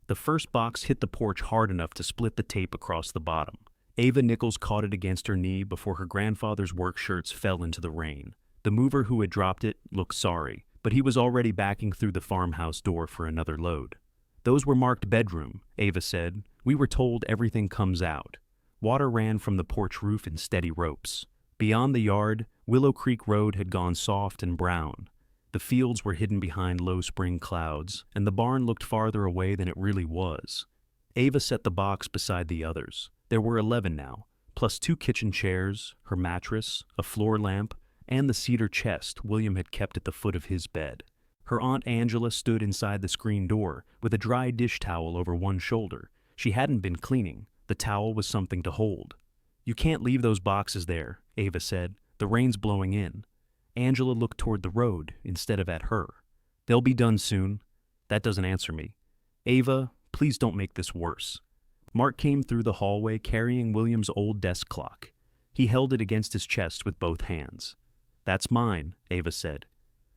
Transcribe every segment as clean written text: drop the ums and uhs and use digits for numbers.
The first box hit the porch hard enough to split the tape across the bottom. Ava Nichols caught it against her knee before her grandfather's work shirts fell into the rain. The mover who had dropped it looked sorry, but he was already backing through the farmhouse door for another load. "Those were marked bedroom," Ava said. "We were told everything comes out." Water ran from the porch roof in steady ropes. Beyond the yard, Willow Creek Road had gone soft and brown. The fields were hidden behind low spring clouds, and the barn looked farther away than it really was. Ava set the box beside the others. There were 11 now, plus 2 kitchen chairs, her mattress, a floor lamp, and the cedar chest William had kept at the foot of his bed. Her Aunt Angela stood inside the screen door with a dry dish towel over one shoulder. She hadn't been cleaning. The towel was something to hold. "You can't leave those boxes there," Ava said. "The rain's blowing in." Angela looked toward the road instead of at her. "They'll be done soon." "That doesn't answer me." "Ava, please don't make this worse." Mark came through the hallway carrying William's old desk clock. He held it against his chest with both hands. "That's mine," Ava said.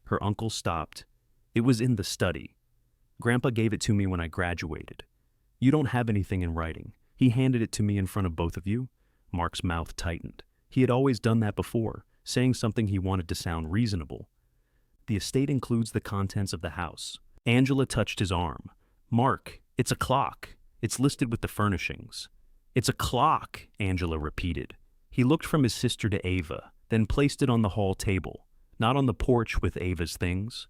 Her uncle stopped. "It was in the study. Grandpa gave it to me when I graduated. You don't have anything in writing. He handed it to me in front of both of you." Mark's mouth tightened. He had always done that before, saying something he wanted to sound reasonable. "The estate includes the contents of the house." Angela touched his arm. "Mark, it's a clock. It's listed with the furnishings." "It's a clock," Angela repeated. He looked from his sister to Ava, then placed it on the hall table, not on the porch with Ava's things,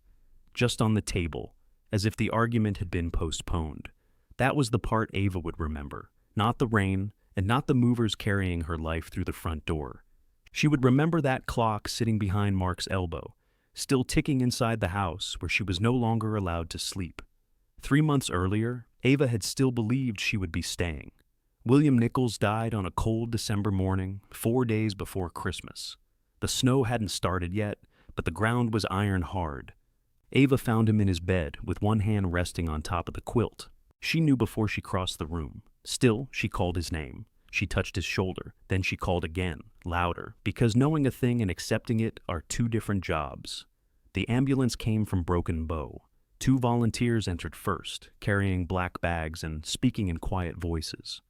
just on the table, as if the argument had been postponed. That was the part Ava would remember, not the rain, and not the movers carrying her life through the front door. She would remember that clock sitting behind Mark's elbow, still ticking inside the house where she was no longer allowed to sleep. 3 months earlier, Ava had still believed she would be staying. William Nichols died on a cold December morning, 4 days before Christmas. The snow hadn't started yet, but the ground was iron hard. Ava found him in his bed with one hand resting on top of the quilt. She knew before she crossed the room. Still, she called his name. She touched his shoulder. Then she called again, louder, because knowing a thing and accepting it are 2 different jobs. The ambulance came from Broken Bow. 2 volunteers entered first, carrying black bags and speaking in quiet voices.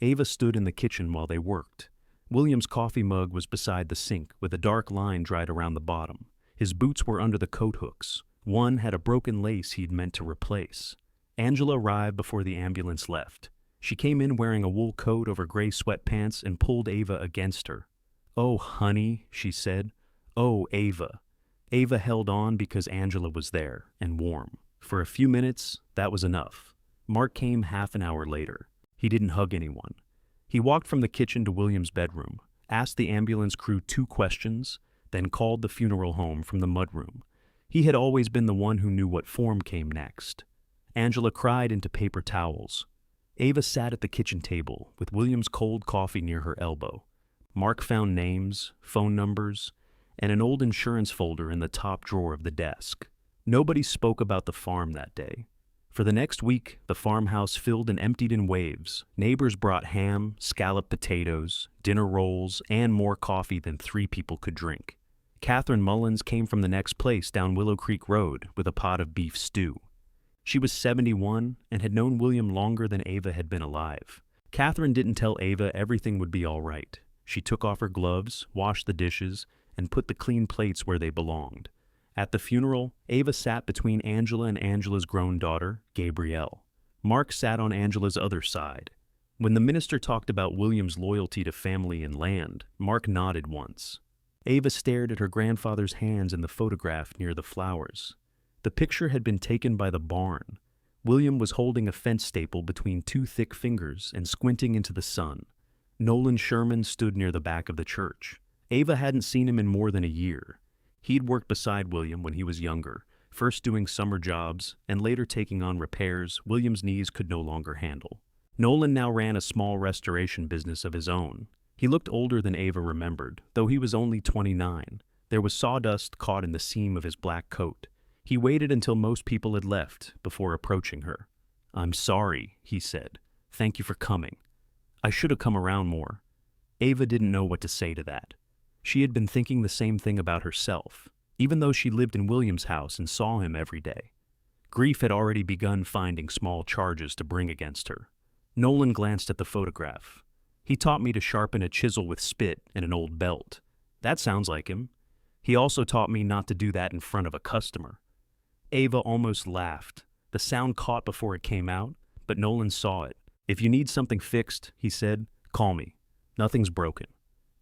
Ava stood in the kitchen while they worked. William's coffee mug was beside the sink with a dark line dried around the bottom. His boots were under the coat hooks. One had a broken lace he'd meant to replace. Angela arrived before the ambulance left. She came in wearing a wool coat over gray sweatpants and pulled Ava against her. "Oh, honey," she said. "Oh, Ava." Ava held on because Angela was there, and warm. For a few minutes, that was enough. Mark came half an hour later. He didn't hug anyone. He walked from the kitchen to William's bedroom, asked the ambulance crew 2 questions, then called the funeral home from the mudroom. He had always been the one who knew what form came next. Angela cried into paper towels. Ava sat at the kitchen table with William's cold coffee near her elbow. Mark found names, phone numbers, and an old insurance folder in the top drawer of the desk. Nobody spoke about the farm that day. For the next week, the farmhouse filled and emptied in waves. Neighbors brought ham, scalloped potatoes, dinner rolls, and more coffee than 3 people could drink. Catherine Mullins came from the next place down Willow Creek Road with a pot of beef stew. She was 71 and had known William longer than Ava had been alive. Catherine didn't tell Ava everything would be all right. She took off her gloves, washed the dishes, and put the clean plates where they belonged. At the funeral, Ava sat between Angela and Angela's grown daughter, Gabrielle. Mark sat on Angela's other side. When the minister talked about William's loyalty to family and land, Mark nodded once. Ava stared at her grandfather's hands in the photograph near the flowers. The picture had been taken by the barn. William was holding a fence staple between 2 thick fingers and squinting into the sun. Nolan Sherman stood near the back of the church. Ava hadn't seen him in more than a year. He'd worked beside William when he was younger, first doing summer jobs and later taking on repairs William's knees could no longer handle. Nolan now ran a small restoration business of his own. He looked older than Ava remembered, though he was only 29. There was sawdust caught in the seam of his black coat. He waited until most people had left before approaching her. "I'm sorry," he said. "Thank you for coming. I should have come around more." Ava didn't know what to say to that. She had been thinking the same thing about herself, even though she lived in William's house and saw him every day. Grief had already begun finding small charges to bring against her. Nolan glanced at the photograph. He taught me to sharpen a chisel with spit and an old belt. That sounds like him. He also taught me not to do that in front of a customer. Ava almost laughed. The sound caught before it came out, but Nolan saw it. If you need something fixed, he said, call me. Nothing's broken.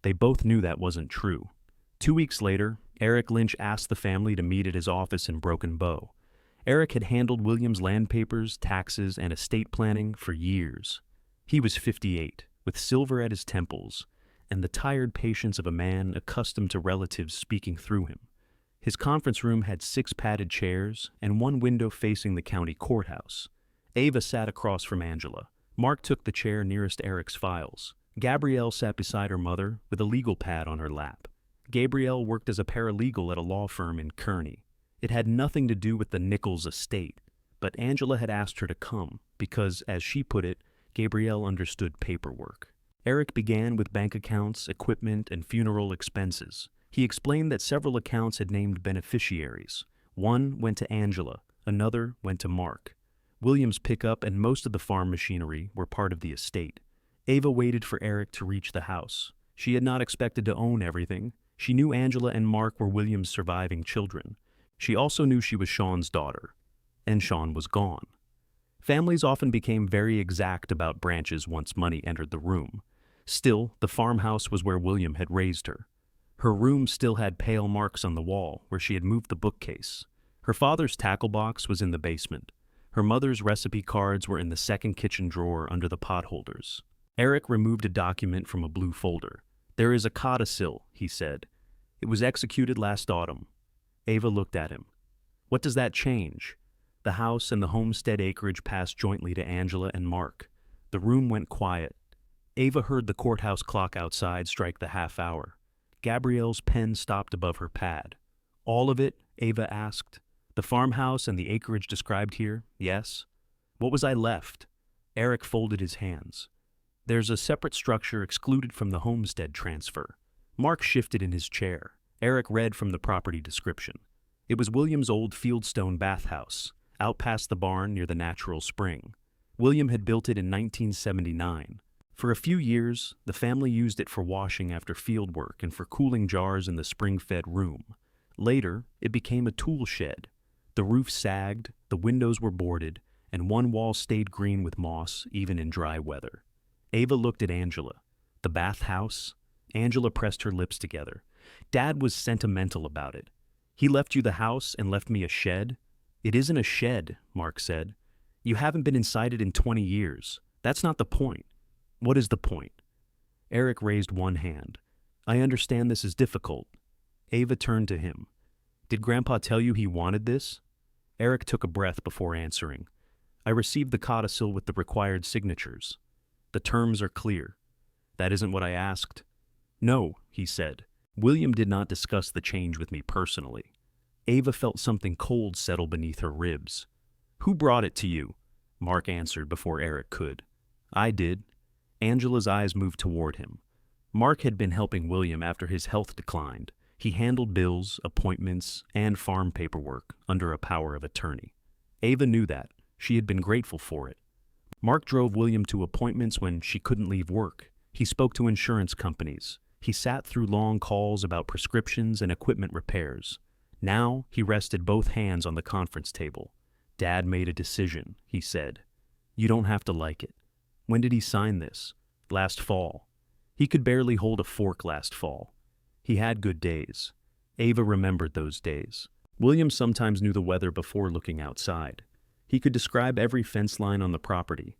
They both knew that wasn't true. 2 weeks later, Eric Lynch asked the family to meet at his office in Broken Bow. Eric had handled William's land papers, taxes, and estate planning for years. He was 58, with silver at his temples, and the tired patience of a man accustomed to relatives speaking through him. His conference room had 6 padded chairs and 1 window facing the county courthouse. Ava sat across from Angela. Mark took the chair nearest Eric's files. Gabrielle sat beside her mother with a legal pad on her lap. Gabrielle worked as a paralegal at a law firm in Kearney. It had nothing to do with the Nichols estate, but Angela had asked her to come because, as she put it, Gabrielle understood paperwork. Eric began with bank accounts, equipment, and funeral expenses. He explained that several accounts had named beneficiaries. One went to Angela, another went to Mark. William's pickup and most of the farm machinery were part of the estate. Ava waited for Eric to reach the house. She had not expected to own everything. She knew Angela and Mark were William's surviving children. She also knew she was Sean's daughter, and Sean was gone. Families often became very exact about branches once money entered the room. Still, the farmhouse was where William had raised her. Her room still had pale marks on the wall where she had moved the bookcase. Her father's tackle box was in the basement. Her mother's recipe cards were in the second kitchen drawer under the potholders. Eric removed a document from a blue folder. There is a codicil, he said. It was executed last autumn. Ava looked at him. What does that change? The house and the homestead acreage passed jointly to Angela and Mark. The room went quiet. Ava heard the courthouse clock outside strike the half hour. Gabrielle's pen stopped above her pad. All of it? Ava asked. The farmhouse and the acreage described here, yes. What was I left? Eric folded his hands. There's a separate structure excluded from the homestead transfer. Mark shifted in his chair. Eric read from the property description. It was William's old fieldstone bathhouse, out past the barn near the natural spring. William had built it in 1979. For a few years, the family used it for washing after field work and for cooling jars in the spring-fed room. Later, it became a tool shed. The roof sagged, the windows were boarded, and one wall stayed green with moss even in dry weather. Ava looked at Angela. The bathhouse? Angela pressed her lips together. Dad was sentimental about it. He left you the house and left me a shed? It isn't a shed, Mark said. You haven't been inside it in 20 years. That's not the point. What is the point? Eric raised one hand. I understand this is difficult. Ava turned to him. Did Grandpa tell you he wanted this? Eric took a breath before answering. I received the codicil with the required signatures. The terms are clear. That isn't what I asked. No, he said. William did not discuss the change with me personally. Ava felt something cold settle beneath her ribs. Who brought it to you? Mark answered before Eric could. I did. Angela's eyes moved toward him. Mark had been helping William after his health declined. He handled bills, appointments, and farm paperwork under a power of attorney. Ava knew that. She had been grateful for it. Mark drove William to appointments when she couldn't leave work. He spoke to insurance companies. He sat through long calls about prescriptions and equipment repairs. Now he rested both hands on the conference table. Dad made a decision, he said. You don't have to like it. When did he sign this? Last fall. He could barely hold a fork last fall. He had good days. Ava remembered those days. William sometimes knew the weather before looking outside. He could describe every fence line on the property.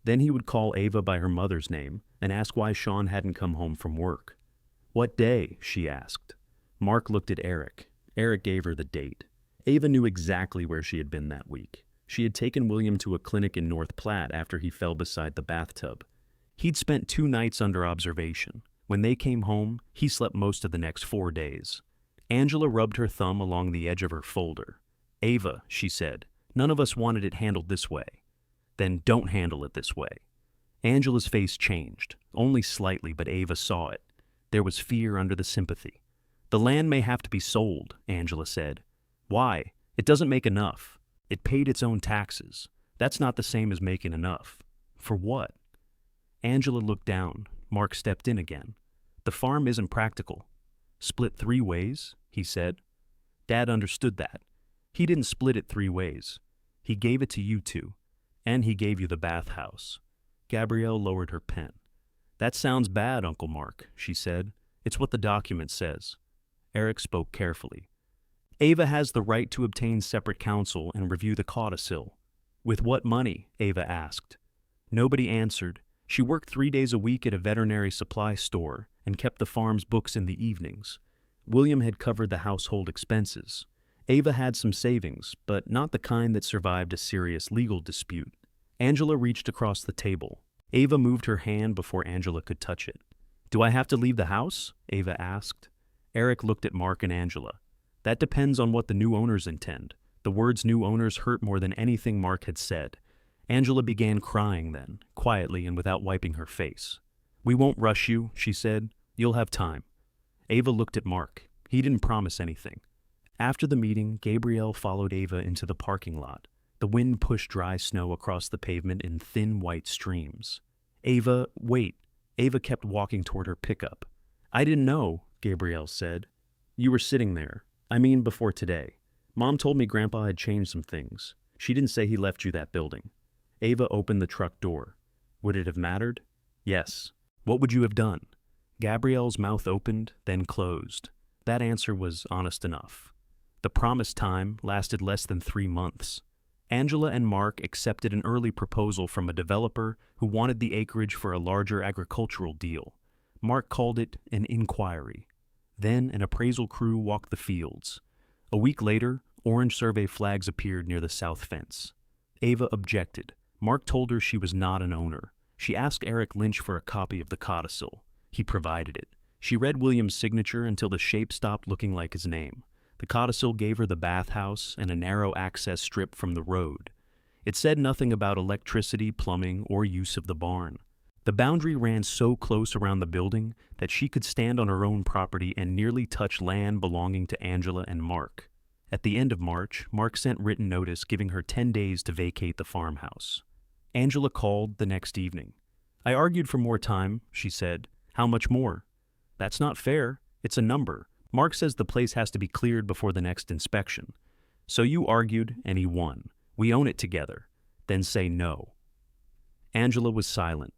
Then he would call Ava by her mother's name and ask why Sean hadn't come home from work. What day? She asked. Mark looked at Eric. Eric gave her the date. Ava knew exactly where she had been that week. She had taken William to a clinic in North Platte after he fell beside the bathtub. He'd spent 2 nights under observation. When they came home, he slept most of the next 4 days. Angela rubbed her thumb along the edge of her folder. Ava, she said, none of us wanted it handled this way. Then don't handle it this way. Angela's face changed, only slightly, but Ava saw it. There was fear under the sympathy. The land may have to be sold, Angela said. Why? It doesn't make enough. It paid its own taxes. That's not the same as making enough. For what? Angela looked down. Mark stepped in again. The farm isn't practical. Split 3 ways, he said. Dad understood that. He didn't split it 3 ways. He gave it to you two. And he gave you the bathhouse. Gabrielle lowered her pen. That sounds bad, Uncle Mark, she said. It's what the document says. Eric spoke carefully. Ava has the right to obtain separate counsel and review the codicil. With what money? Ava asked. Nobody answered. She worked 3 days a week at a veterinary supply store and kept the farm's books in the evenings. William had covered the household expenses. Ava had some savings, but not the kind that survived a serious legal dispute. Angela reached across the table. Ava moved her hand before Angela could touch it. Do I have to leave the house? Ava asked. Eric looked at Mark and Angela. That depends on what the new owners intend. The words new owners hurt more than anything Mark had said. Angela began crying then, quietly and without wiping her face. We won't rush you, she said. You'll have time. Ava looked at Mark. He didn't promise anything. After the meeting, Gabrielle followed Ava into the parking lot. The wind pushed dry snow across the pavement in thin white streams. Ava, wait. Ava kept walking toward her pickup. I didn't know, Gabrielle said. You were sitting there. I mean before today. Mom told me Grandpa had changed some things. She didn't say he left you that building. Ava opened the truck door. Would it have mattered? Yes. What would you have done? Gabrielle's mouth opened, then closed. That answer was honest enough. The promised time lasted less than 3 months. Angela and Mark accepted an early proposal from a developer who wanted the acreage for a larger agricultural deal. Mark called it an inquiry. Then an appraisal crew walked the fields. A week later, orange survey flags appeared near the south fence. Ava objected. Mark told her she was not an owner. She asked Eric Lynch for a copy of the codicil. He provided it. She read William's signature until the shape stopped looking like his name. The codicil gave her the bathhouse and a narrow access strip from the road. It said nothing about electricity, plumbing, or use of the barn. The boundary ran so close around the building that she could stand on her own property and nearly touch land belonging to Angela and Mark. At the end of March, Mark sent written notice giving her 10 days to vacate the farmhouse. Angela called the next evening. I argued for more time, she said. How much more? That's not fair. It's a number. Mark says the place has to be cleared before the next inspection. So you argued, and he won. We own it together. Then say no. Angela was silent.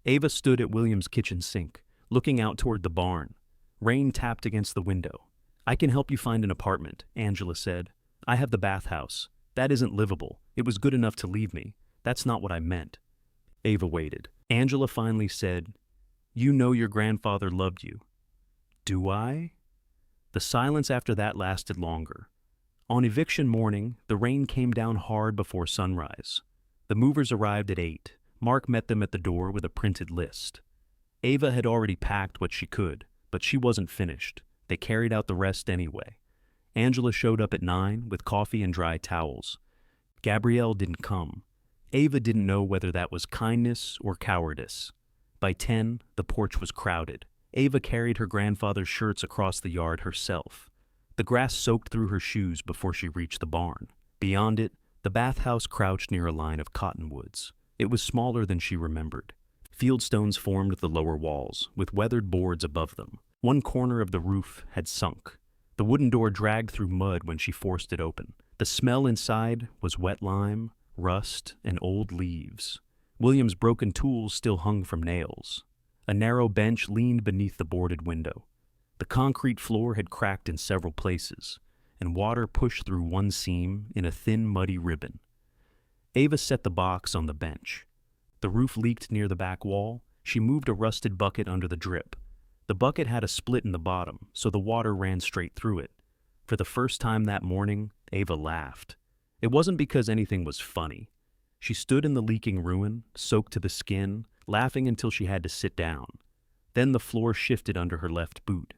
Ava stood at William's kitchen sink, looking out toward the barn. Rain tapped against the window. I can help you find an apartment, Angela said. I have the bathhouse. That isn't livable. It was good enough to leave me. That's not what I meant. Ava waited. Angela finally said, You know your grandfather loved you. Do I? The silence after that lasted longer. On eviction morning, the rain came down hard before sunrise. The movers arrived at 8. Mark met them at the door with a printed list. Ava had already packed what she could, but she wasn't finished. They carried out the rest anyway. Angela showed up at 9 with coffee and dry towels. Gabrielle didn't come. Ava didn't know whether that was kindness or cowardice. By 10, the porch was crowded. Ava carried her grandfather's shirts across the yard herself. The grass soaked through her shoes before she reached the barn. Beyond it, the bathhouse crouched near a line of cottonwoods. It was smaller than she remembered. Fieldstones formed the lower walls, with weathered boards above them. One corner of the roof had sunk. The wooden door dragged through mud when she forced it open. The smell inside was wet lime, rust, and old leaves. William's broken tools still hung from nails. A narrow bench leaned beneath the boarded window. The concrete floor had cracked in several places, and water pushed through one seam in a thin, muddy ribbon. Ava set the box on the bench. The roof leaked near the back wall. She moved a rusted bucket under the drip. The bucket had a split in the bottom, so the water ran straight through it. For the first time that morning, Ava laughed. It wasn't because anything was funny. She stood in the leaking ruin, soaked to the skin, laughing until she had to sit down. Then the floor shifted under her left boot.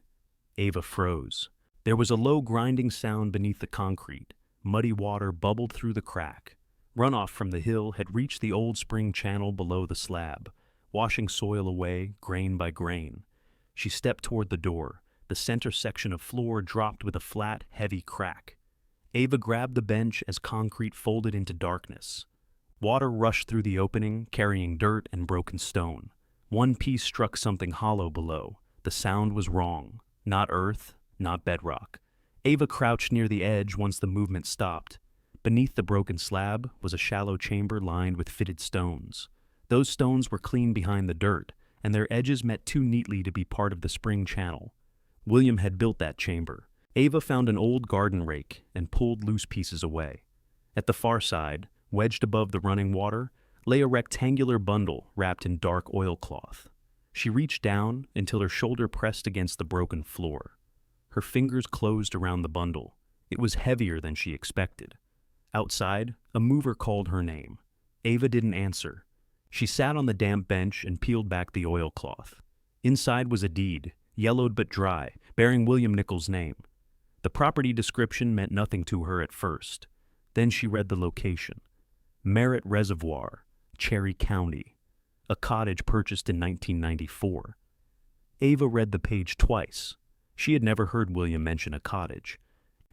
Ava froze. There was a low grinding sound beneath the concrete. Muddy water bubbled through the crack. Runoff from the hill had reached the old spring channel below the slab, washing soil away, grain by grain. She stepped toward the door. The center section of floor dropped with a flat, heavy crack. Ava grabbed the bench as concrete folded into darkness. Water rushed through the opening, carrying dirt and broken stone. One piece struck something hollow below. The sound was wrong. Not earth, not bedrock. Ava crouched near the edge once the movement stopped. Beneath the broken slab was a shallow chamber lined with fitted stones. Those stones were clean behind the dirt, and their edges met too neatly to be part of the spring channel. William had built that chamber. Ava found an old garden rake and pulled loose pieces away. At the far side, wedged above the running water, lay a rectangular bundle wrapped in dark oilcloth. She reached down until her shoulder pressed against the broken floor. Her fingers closed around the bundle. It was heavier than she expected. Outside, a mover called her name. Ava didn't answer. She sat on the damp bench and peeled back the oilcloth. Inside was a deed, yellowed but dry, bearing William Nichols' name. The property description meant nothing to her at first. Then she read the location. Merritt Reservoir, Cherry County. A cottage purchased in 1994. Ava read the page twice. She had never heard William mention a cottage.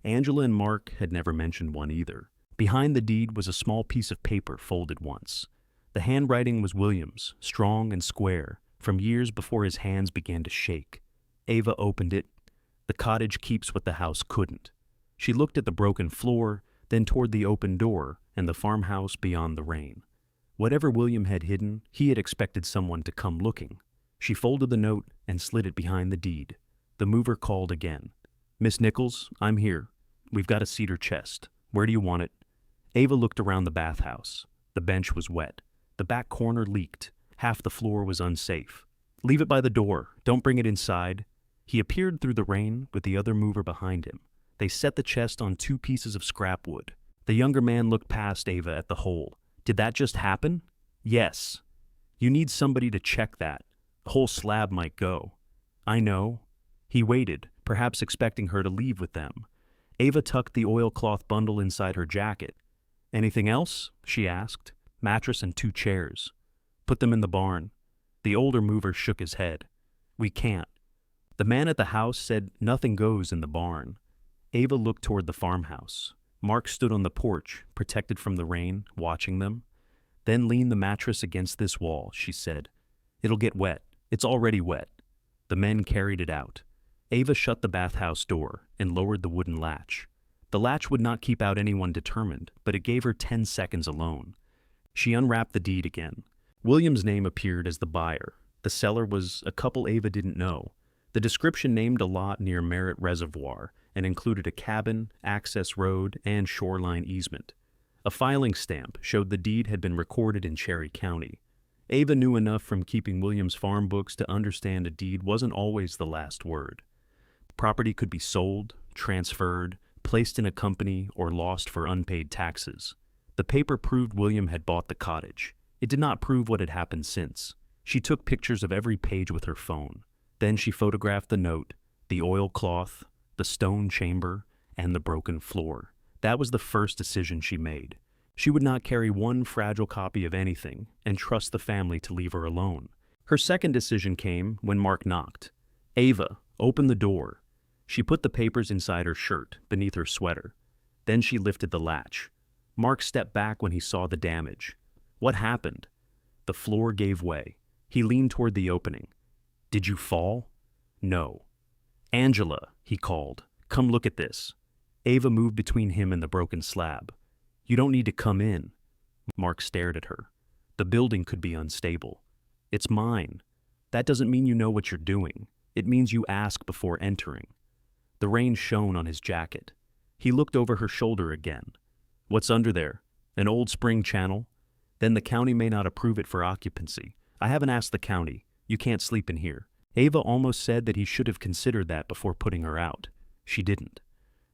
Angela and Mark had never mentioned one either. Behind the deed was a small piece of paper folded once. The handwriting was William's, strong and square, from years before his hands began to shake. Ava opened it. The cottage keeps what the house couldn't. She looked at the broken floor, then toward the open door and the farmhouse beyond the rain. Whatever William had hidden, he had expected someone to come looking. She folded the note and slid it behind the deed. The mover called again. "Miss Nichols, I'm here. We've got a cedar chest. Where do you want it?" Ava looked around the bathhouse. The bench was wet. The back corner leaked. Half the floor was unsafe. "Leave it by the door. Don't bring it inside." He appeared through the rain with the other mover behind him. They set the chest on 2 pieces of scrap wood. The younger man looked past Ava at the hole. "Did that just happen?" "Yes." "You need somebody to check that. The whole slab might go." "I know." He waited, perhaps expecting her to leave with them. Ava tucked the oilcloth bundle inside her jacket. "Anything else?" she asked. "Mattress and 2 chairs. Put them in the barn." The older mover shook his head. "We can't." The man at the house said nothing goes in the barn. Ava looked toward the farmhouse. Mark stood on the porch, protected from the rain, watching them. "Then lean the mattress against this wall," she said. "It'll get wet. It's already wet." The men carried it out. Ava shut the bathhouse door and lowered the wooden latch. The latch would not keep out anyone determined, but it gave her 10 seconds alone. She unwrapped the deed again. William's name appeared as the buyer. The seller was a couple Ava didn't know. The description named a lot near Merritt Reservoir and included a cabin, access road, and shoreline easement. A filing stamp showed the deed had been recorded in Cherry County. Ava knew enough from keeping William's farm books to understand a deed wasn't always the last word. Property could be sold, transferred, placed in a company, or lost for unpaid taxes. The paper proved William had bought the cottage. It did not prove what had happened since. She took pictures of every page with her phone. Then she photographed the note, the oilcloth, the stone chamber, and the broken floor. That was the first decision she made. She would not carry one fragile copy of anything and trust the family to leave her alone. Her second decision came when Mark knocked. "Ava, open the door." She put the papers inside her shirt, beneath her sweater. Then she lifted the latch. Mark stepped back when he saw the damage. "What happened?" The floor gave way. He leaned toward the opening. "Did you fall?" "No." "Angela," he called. "Come look at this." Ava moved between him and the broken slab. "You don't need to come in." Mark stared at her. "The building could be unstable." "It's mine." "That doesn't mean you know what you're doing. It means you ask before entering." The rain shone on his jacket. He looked over her shoulder again. "What's under there? An old spring channel?" "Then the county may not approve it for occupancy. I haven't asked the county. You can't sleep in here." Ava almost said that he should have considered that before putting her out. She didn't.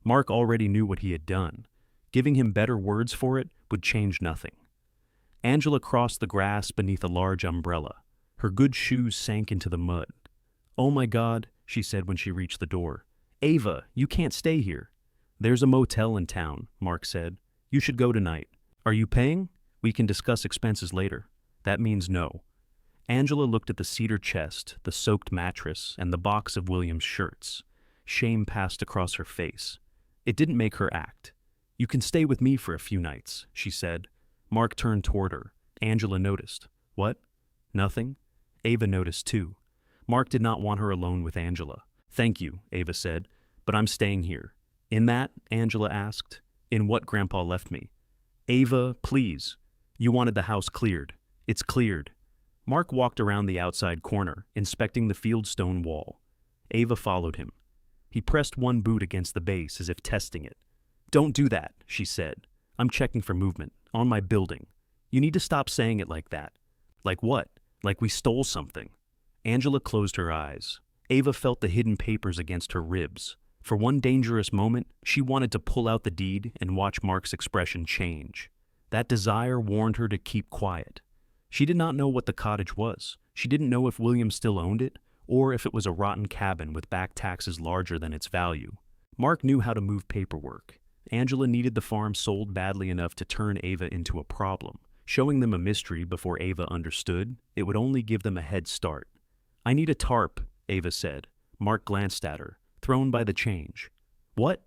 Mark already knew what he had done. Giving him better words for it would change nothing. Angela crossed the grass beneath a large umbrella. Her good shoes sank into the mud. "Oh my God," she said when she reached the door. "Ava, you can't stay here." "There's a motel in town," Mark said. "You should go tonight." "Are you paying? We can discuss expenses later." "That means no." Angela looked at the cedar chest, the soaked mattress, and the box of William's shirts. Shame passed across her face. It didn't make her act. You can stay with me for a few nights, she said. Mark turned toward her. Angela noticed. What? Nothing? Ava noticed too. Mark did not want her alone with Angela. Thank you, Ava said, but I'm staying here. In that? Angela asked. In what Grandpa left me. Ava, please. You wanted the house cleared. It's cleared. Mark walked around the outside corner, inspecting the fieldstone wall. Ava followed him. He pressed one boot against the base as if testing it. Don't do that, she said. I'm checking for movement. On my building. You need to stop saying it like that. Like what? Like we stole something. Angela closed her eyes. Ava felt the hidden papers against her ribs. For one dangerous moment, she wanted to pull out the deed and watch Mark's expression change. That desire warned her to keep quiet. She did not know what the cottage was. She didn't know if William still owned it, or if it was a rotten cabin with back taxes larger than its value. Mark knew how to move paperwork. Angela needed the farm sold badly enough to turn Ava into a problem. Showing them a mystery before Ava understood, it would only give them a head start. I need a tarp, Ava said. Mark glanced at her, thrown by the change. What?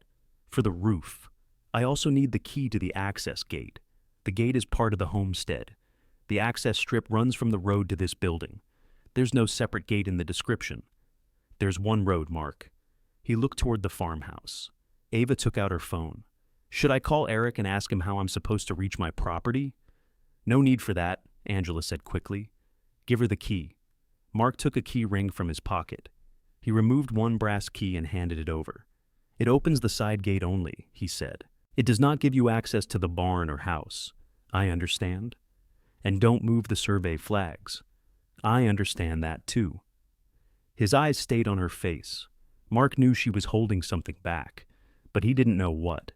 For the roof. I also need the key to the access gate. The gate is part of the homestead. The access strip runs from the road to this building. There's no separate gate in the description. There's one road, Mark. He looked toward the farmhouse. Ava took out her phone. Should I call Eric and ask him how I'm supposed to reach my property? No need for that, Angela said quickly. Give her the key. Mark took a key ring from his pocket. He removed one brass key and handed it over. It opens the side gate only, he said. It does not give you access to the barn or house. I understand. And don't move the survey flags. I understand that too. His eyes stayed on her face. Mark knew she was holding something back, but he didn't know what.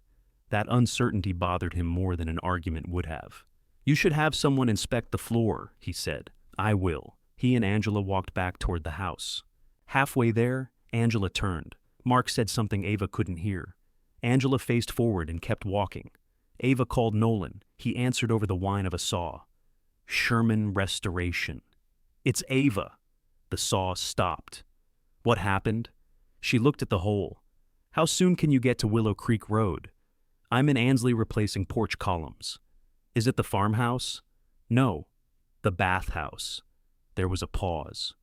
That uncertainty bothered him more than an argument would have. You should have someone inspect the floor, he said. I will. He and Angela walked back toward the house. Halfway there, Angela turned. Mark said something Ava couldn't hear. Angela faced forward and kept walking. Ava called Nolan. He answered over the whine of a saw. Sherman Restoration. It's Ava. The saw stopped. What happened? She looked at the hole. How soon can you get to Willow Creek Road? I'm in Ansley replacing porch columns. Is it the farmhouse? No. The bathhouse. There was a pause.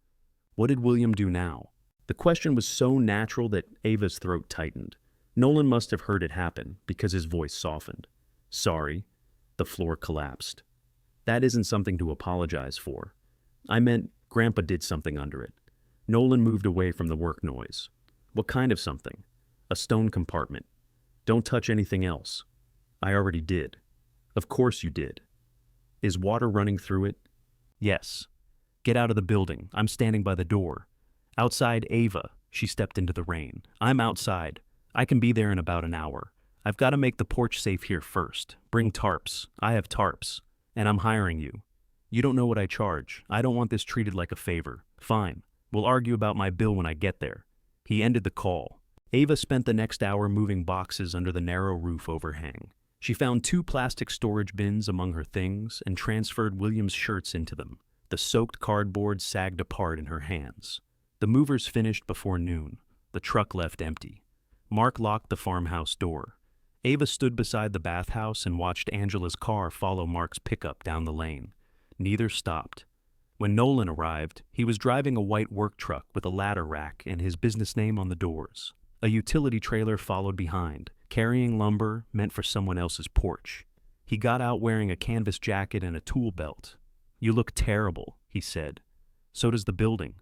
What did William do now? The question was so natural that Ava's throat tightened. Nolan must have heard it happen because his voice softened. Sorry. The floor collapsed. That isn't something to apologize for. I meant Grandpa did something under it. Nolan moved away from the work noise. What kind of something? A stone compartment. Don't touch anything else. I already did. Of course you did. Is water running through it? Yes. Get out of the building. I'm standing by the door. Outside, Ava. She stepped into the rain. I'm outside. I can be there in about an hour. I've got to make the porch safe here first. Bring tarps. I have tarps. And I'm hiring you. You don't know what I charge. I don't want this treated like a favor. Fine. We'll argue about my bill when I get there. He ended the call. Ava spent the next hour moving boxes under the narrow roof overhang. She found 2 plastic storage bins among her things and transferred William's shirts into them. The soaked cardboard sagged apart in her hands. The movers finished before noon. The truck left empty. Mark locked the farmhouse door. Ava stood beside the bathhouse and watched Angela's car follow Mark's pickup down the lane. Neither stopped. When Nolan arrived, he was driving a white work truck with a ladder rack and his business name on the doors. A utility trailer followed behind, carrying lumber meant for someone else's porch. He got out wearing a canvas jacket and a tool belt. You look terrible, he said. So does the building.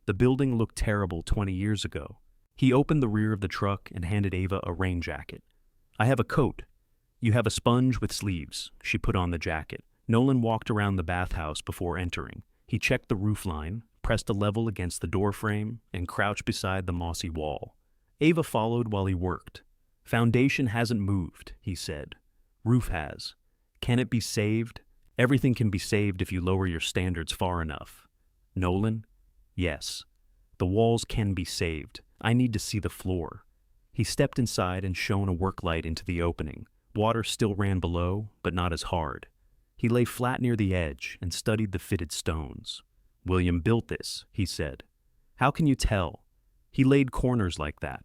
The building looked terrible 20 years ago. He opened the rear of the truck and handed Ava a rain jacket. I have a coat. You have a sponge with sleeves. She put on the jacket. Nolan walked around the bathhouse before entering. He checked the roofline, pressed a level against the door frame, and crouched beside the mossy wall. Ava followed while he worked. Foundation hasn't moved, he said. Roof has. Can it be saved? Everything can be saved if you lower your standards far enough. Nolan? Yes. The walls can be saved. I need to see the floor. He stepped inside and shone a work light into the opening. Water still ran below, but not as hard. He lay flat near the edge and studied the fitted stones. William built this, he said. How can you tell? He laid corners like that.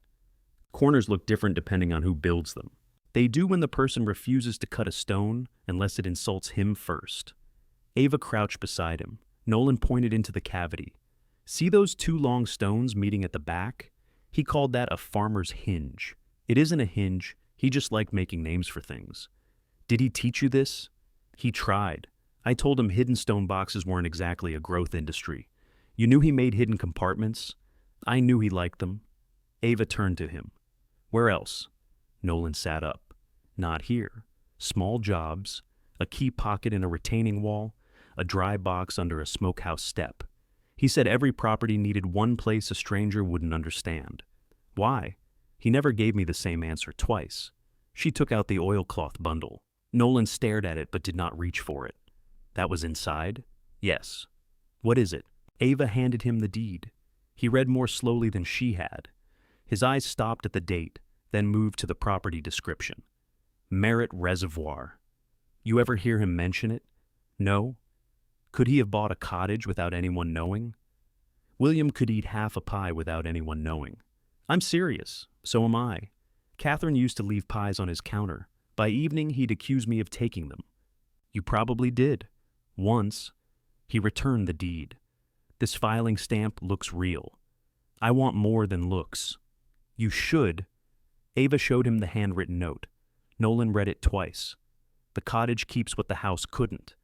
Corners look different depending on who builds them. They do when the person refuses to cut a stone unless it insults him first. Ava crouched beside him. Nolan pointed into the cavity. See those two long stones meeting at the back? He called that a farmer's hinge. It isn't a hinge, he just liked making names for things. Did he teach you this? He tried. I told him hidden stone boxes weren't exactly a growth industry. You knew he made hidden compartments? I knew he liked them. Ava turned to him. Where else? Nolan sat up. Not here. Small jobs, a key pocket in a retaining wall, a dry box under a smokehouse step. He said every property needed one place a stranger wouldn't understand. Why? He never gave me the same answer twice. She took out the oilcloth bundle. Nolan stared at it but did not reach for it. That was inside? Yes. What is it? Ava handed him the deed. He read more slowly than she had. His eyes stopped at the date, then moved to the property description. Merritt Reservoir. You ever hear him mention it? No? Could he have bought a cottage without anyone knowing? William could eat half a pie without anyone knowing. I'm serious. So am I. Catherine used to leave pies on his counter. By evening, he'd accuse me of taking them. You probably did. Once. He returned the deed. This filing stamp looks real. I want more than looks. You should. Ava showed him the handwritten note. Nolan read it twice. The cottage keeps what the house couldn't.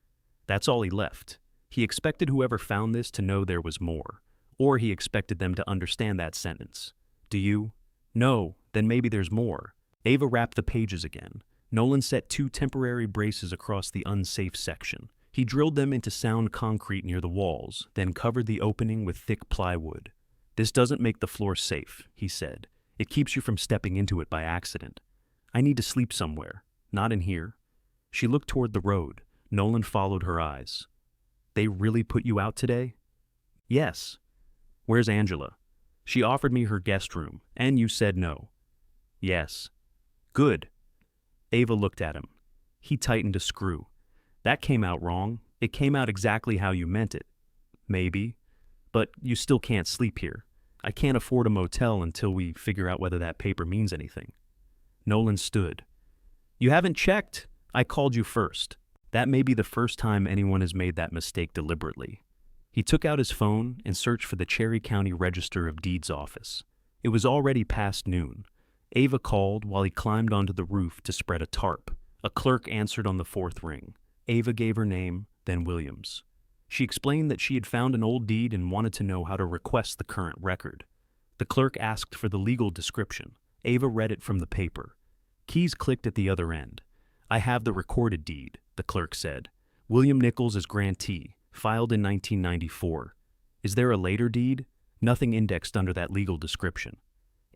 That's all he left. He expected whoever found this to know there was more, or he expected them to understand that sentence. Do you? No, then maybe there's more. Ava wrapped the pages again. Nolan set 2 temporary braces across the unsafe section. He drilled them into sound concrete near the walls, then covered the opening with thick plywood. This doesn't make the floor safe, he said. It keeps you from stepping into it by accident. I need to sleep somewhere, not in here. She looked toward the road. Nolan followed her eyes. They really put you out today? Yes. Where's Angela? She offered me her guest room, and you said no. Yes. Good. Ava looked at him. He tightened a screw. That came out wrong. It came out exactly how you meant it. Maybe. But you still can't sleep here. I can't afford a motel until we figure out whether that paper means anything. Nolan stood. You haven't checked. I called you first. That may be the first time anyone has made that mistake deliberately. He took out his phone and searched for the Cherry County Register of Deeds office. It was already past noon. Ava called while he climbed onto the roof to spread a tarp. A clerk answered on the 4th ring. Ava gave her name, then Williams. She explained that she had found an old deed and wanted to know how to request the current record. The clerk asked for the legal description. Ava read it from the paper. Keys clicked at the other end. I have the recorded deed, the clerk said. William Nichols as grantee, filed in 1994. Is there a later deed? Nothing indexed under that legal description.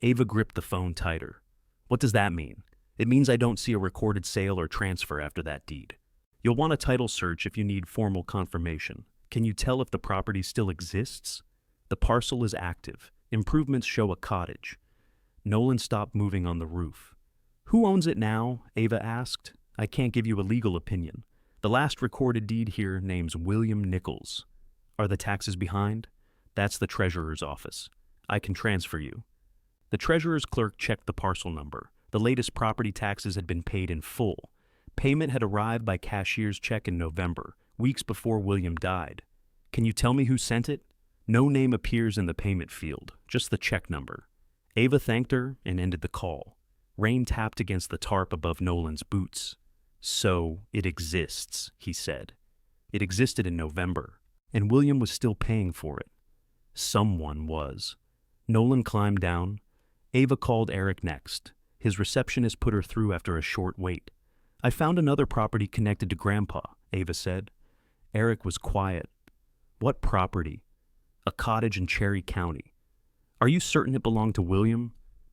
Ava gripped the phone tighter. What does that mean? It means I don't see a recorded sale or transfer after that deed. You'll want a title search if you need formal confirmation. Can you tell if the property still exists? The parcel is active. Improvements show a cottage. Nolan stopped moving on the roof. Who owns it now? Ava asked. I can't give you a legal opinion. The last recorded deed here names William Nichols. Are the taxes behind? That's the treasurer's office. I can transfer you. The treasurer's clerk checked the parcel number. The latest property taxes had been paid in full. Payment had arrived by cashier's check in November, weeks before William died. Can you tell me who sent it? No name appears in the payment field, just the check number. Ava thanked her and ended the call. Rain tapped against the tarp above Nolan's boots. So, it exists, he said. It existed in November, and William was still paying for it. Someone was. Nolan climbed down. Ava called Eric next. His receptionist put her through after a short wait. I found another property connected to Grandpa, Ava said. Eric was quiet. What property? A cottage in Cherry County. Are you certain it belonged to William?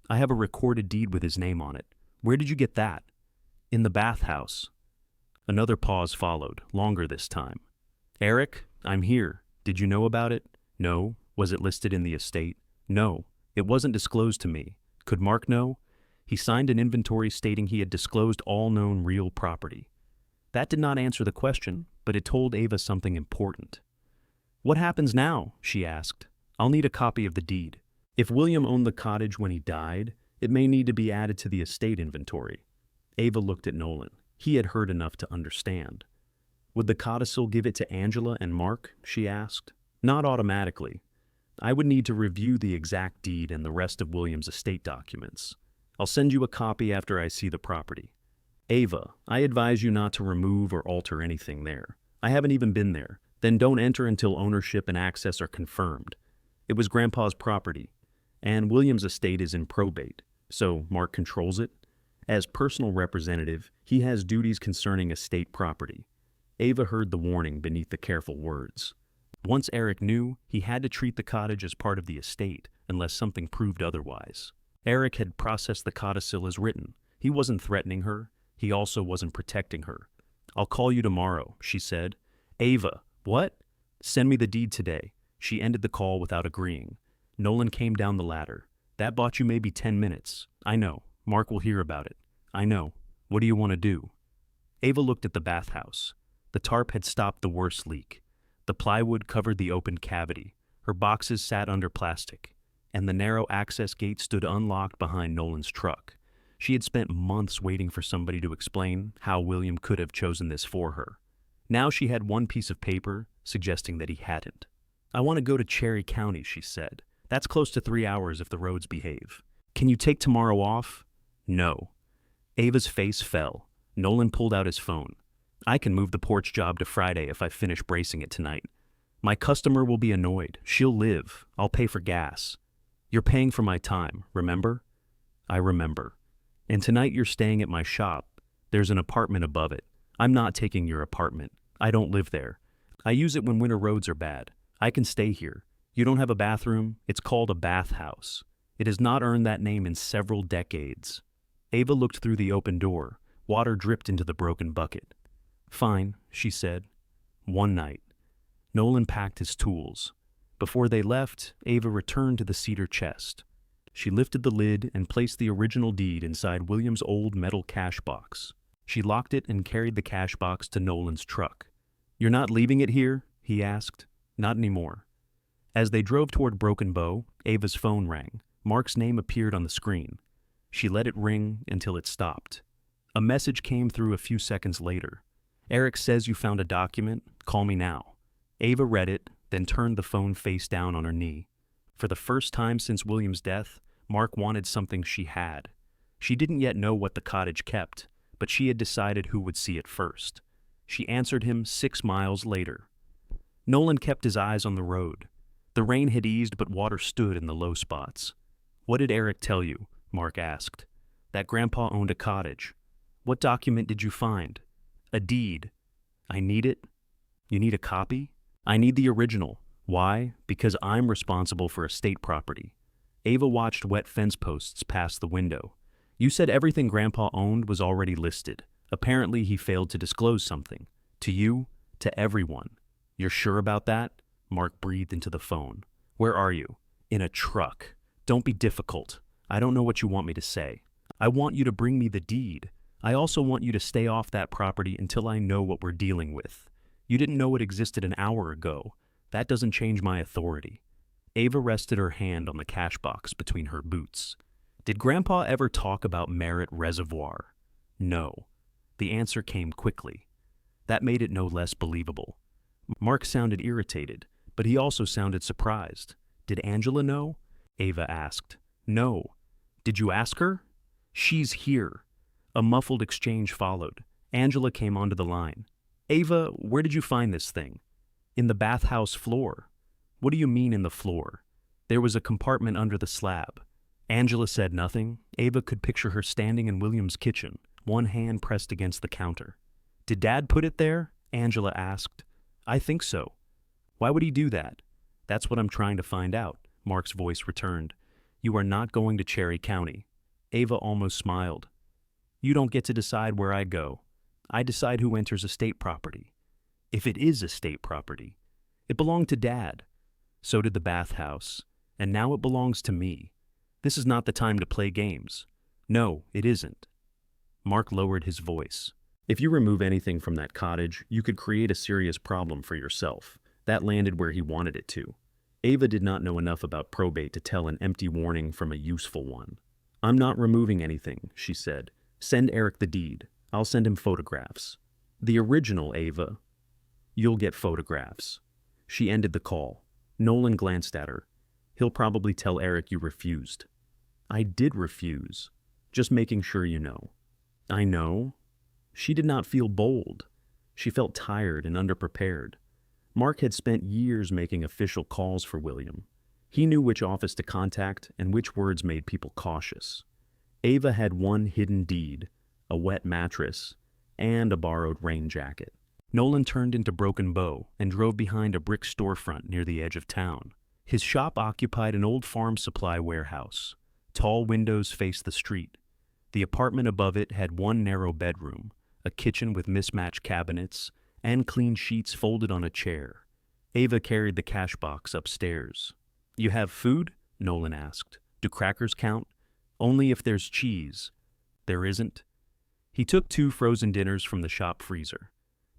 I have a recorded deed with his name on it. Where did you get that? In the Bathhouse. Another pause followed, longer this time. Eric, I'm here. Did you know about it? No. Was it listed in the estate? No. It wasn't disclosed to me. Could Mark know? He signed an inventory stating he had disclosed all known real property. That did not answer the question, but it told Ava something important. What happens now? She asked. I'll need a copy of the deed. If William owned the cottage when he died, it may need to be added to the estate inventory. Ava looked at Nolan. He had heard enough to understand. Would the codicil give it to Angela and Mark? She asked. Not automatically. I would need to review the exact deed and the rest of William's estate documents. I'll send you a copy after I see the property. Ava, I advise you not to remove or alter anything there. I haven't even been there. Then don't enter until ownership and access are confirmed. It was Grandpa's property, and William's estate is in probate, so Mark controls it. As personal representative, he has duties concerning estate property. Ava heard the warning beneath the careful words. Once Eric knew, he had to treat the cottage as part of the estate unless something proved otherwise. Eric had processed the codicil as written. He wasn't threatening her. He also wasn't protecting her. I'll call you tomorrow, she said. Ava, what? Send me the deed today. She ended the call without agreeing. Nolan came down the ladder. That bought you maybe 10 minutes. I know. Mark will hear about it. I know. What do you want to do? Ava looked at the bathhouse. The tarp had stopped the worst leak. The plywood covered the open cavity. Her boxes sat under plastic, and the narrow access gate stood unlocked behind Nolan's truck. She had spent months waiting for somebody to explain how William could have chosen this for her. Now she had one piece of paper suggesting that he hadn't. I want to go to Cherry County, she said. That's close to 3 hours if the roads behave. Can you take tomorrow off? No. Ava's face fell. Nolan pulled out his phone. I can move the porch job to Friday if I finish bracing it tonight. My customer will be annoyed. She'll live. I'll pay for gas. You're paying for my time, remember? I remember. And tonight you're staying at my shop. There's an apartment above it. I'm not taking your apartment. I don't live there. I use it when winter roads are bad. I can stay here. You don't have a bathroom? It's called a bathhouse. It has not earned that name in several decades. Ava looked through the open door. Water dripped into the broken bucket. Fine, she said. One night. Nolan packed his tools. Before they left, Ava returned to the cedar chest. She lifted the lid and placed the original deed inside William's old metal cash box. She locked it and carried the cash box to Nolan's truck. You're not leaving it here? He asked. Not anymore. As they drove toward Broken Bow, Ava's phone rang. Mark's name appeared on the screen. She let it ring until it stopped. A message came through a few seconds later. Eric says you found a document. Call me now. Ava read it, then turned the phone face down on her knee. For the first time since William's death, Mark wanted something she had. She didn't yet know what the cottage kept, but she had decided who would see it first. She answered him 6 miles later. Nolan kept his eyes on the road. The rain had eased, but water stood in the low spots. What did Eric tell you? Mark asked. That Grandpa owned a cottage. What document did you find? A deed. I need it. You need a copy? I need the original. Why? Because I'm responsible for estate property. Ava watched wet fence posts past the window. You said everything Grandpa owned was already listed. Apparently he failed to disclose something. To you, to everyone. You're sure about that? Mark breathed into the phone. Where are you? In a truck. Don't be difficult. I don't know what you want me to say. I want you to bring me the deed. I also want you to stay off that property until I know what we're dealing with. You didn't know it existed an hour ago. That doesn't change my authority. Ava rested her hand on the cash box between her boots. Did Grandpa ever talk about Merritt Reservoir? No. The answer came quickly. That made it no less believable. Mark sounded irritated, but he also sounded surprised. Did Angela know? Ava asked. No. Did you ask her? She's here. A muffled exchange followed. Angela came onto the line. Ava, where did you find this thing? In the bathhouse floor. What do you mean in the floor? There was a compartment under the slab. Angela said nothing. Ava could picture her standing in William's kitchen, one hand pressed against the counter. Did Dad put it there? Angela asked. I think so. Why would he do that? That's what I'm trying to find out, Mark's voice returned. You are not going to Cherry County. Ava almost smiled. You don't get to decide where I go. I decide who enters estate property. If it is estate property. It belonged to Dad. So did the bathhouse. And now it belongs to me. This is not the time to play games. No, it isn't. Mark lowered his voice. If you remove anything from that cottage, you could create a serious problem for yourself. That landed where he wanted it to. Ava did not know enough about probate to tell an empty warning from a useful one. I'm not removing anything, she said. Send Eric the deed. I'll send him photographs. The original, Ava. You'll get photographs. She ended the call. Nolan glanced at her. He'll probably tell Eric you refused. I did refuse. Just making sure you know. I know. She did not feel bold. She felt tired and underprepared. Mark had spent years making official calls for William. He knew which office to contact and which words made people cautious. Ava had one hidden deed, a wet mattress, and a borrowed rain jacket. Nolan turned into Broken Bow and drove behind a brick storefront near the edge of town. His shop occupied an old farm supply warehouse. Tall windows faced the street. The apartment above it had one narrow bedroom, a kitchen with mismatched cabinets, and clean sheets folded on a chair. Ava carried the cash box upstairs. You have food? Nolan asked. Do crackers count? Only if there's cheese. There isn't. He took 2 frozen dinners from the shop freezer.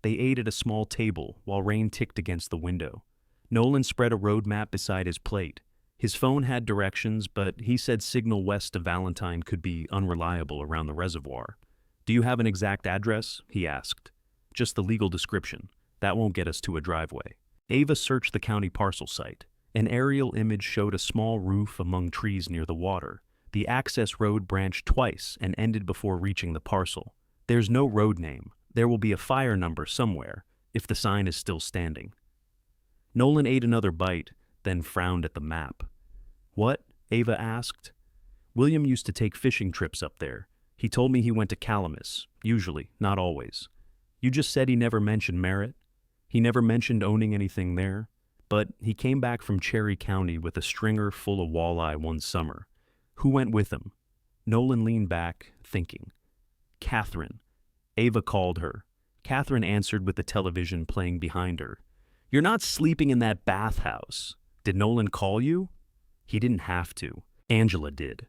They ate at a small table while rain ticked against the window. Nolan spread a road map beside his plate. His phone had directions, but he said signal west of Valentine could be unreliable around the reservoir. Do you have an exact address? He asked. Just the legal description. That won't get us to a driveway. Ava searched the county parcel site. An aerial image showed a small roof among trees near the water. The access road branched twice and ended before reaching the parcel. There's no road name. There will be a fire number somewhere, if the sign is still standing. Nolan ate another bite, then frowned at the map. What? Ava asked. William used to take fishing trips up there. He told me he went to Calamus, usually, not always. You just said he never mentioned Merritt? He never mentioned owning anything there? But he came back from Cherry County with a stringer full of walleye one summer. Who went with him? Nolan leaned back, thinking. Catherine. Ava called her. Catherine answered with the television playing behind her. You're not sleeping in that bathhouse. Did Nolan call you? He didn't have to. Angela did.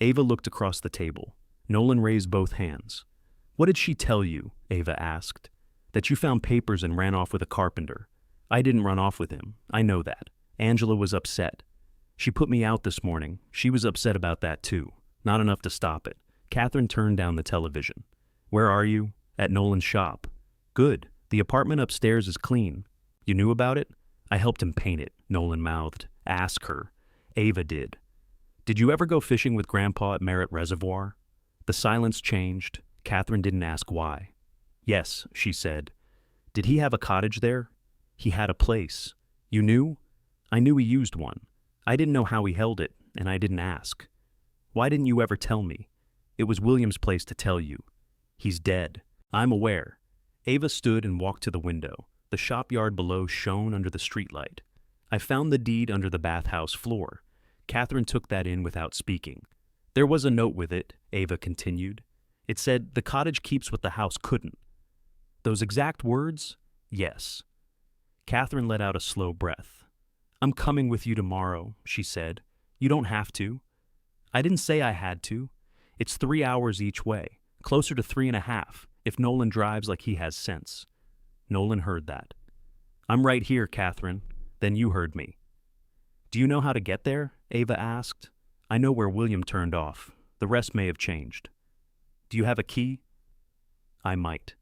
Ava looked across the table. Nolan raised both hands. What did she tell you? Ava asked. That you found papers and ran off with a carpenter. I didn't run off with him. I know that. Angela was upset. She put me out this morning. She was upset about that too. Not enough to stop it. Catherine turned down the television. Where are you? At Nolan's shop. Good. The apartment upstairs is clean. You knew about it? I helped him paint it, Nolan mouthed. Ask her. Ava did. Did you ever go fishing with Grandpa at Merritt Reservoir? The silence changed. Catherine didn't ask why. Yes, she said. Did he have a cottage there? He had a place. You knew? I knew he used one. I didn't know how he held it, and I didn't ask. Why didn't you ever tell me? It was William's place to tell you. He's dead. I'm aware. Ava stood and walked to the window. The shop yard below shone under the streetlight. I found the deed under the bathhouse floor. Catherine took that in without speaking. There was a note with it, Ava continued. It said, the cottage keeps what the house couldn't. Those exact words? Yes. Catherine let out a slow breath. I'm coming with you tomorrow, she said. You don't have to. I didn't say I had to. It's 3 hours each way, closer to 3.5, if Nolan drives like he has sense. Nolan heard that. I'm right here, Catherine. Then you heard me. Do you know how to get there? Ava asked. I know where William turned off. The rest may have changed. Do you have a key? I might.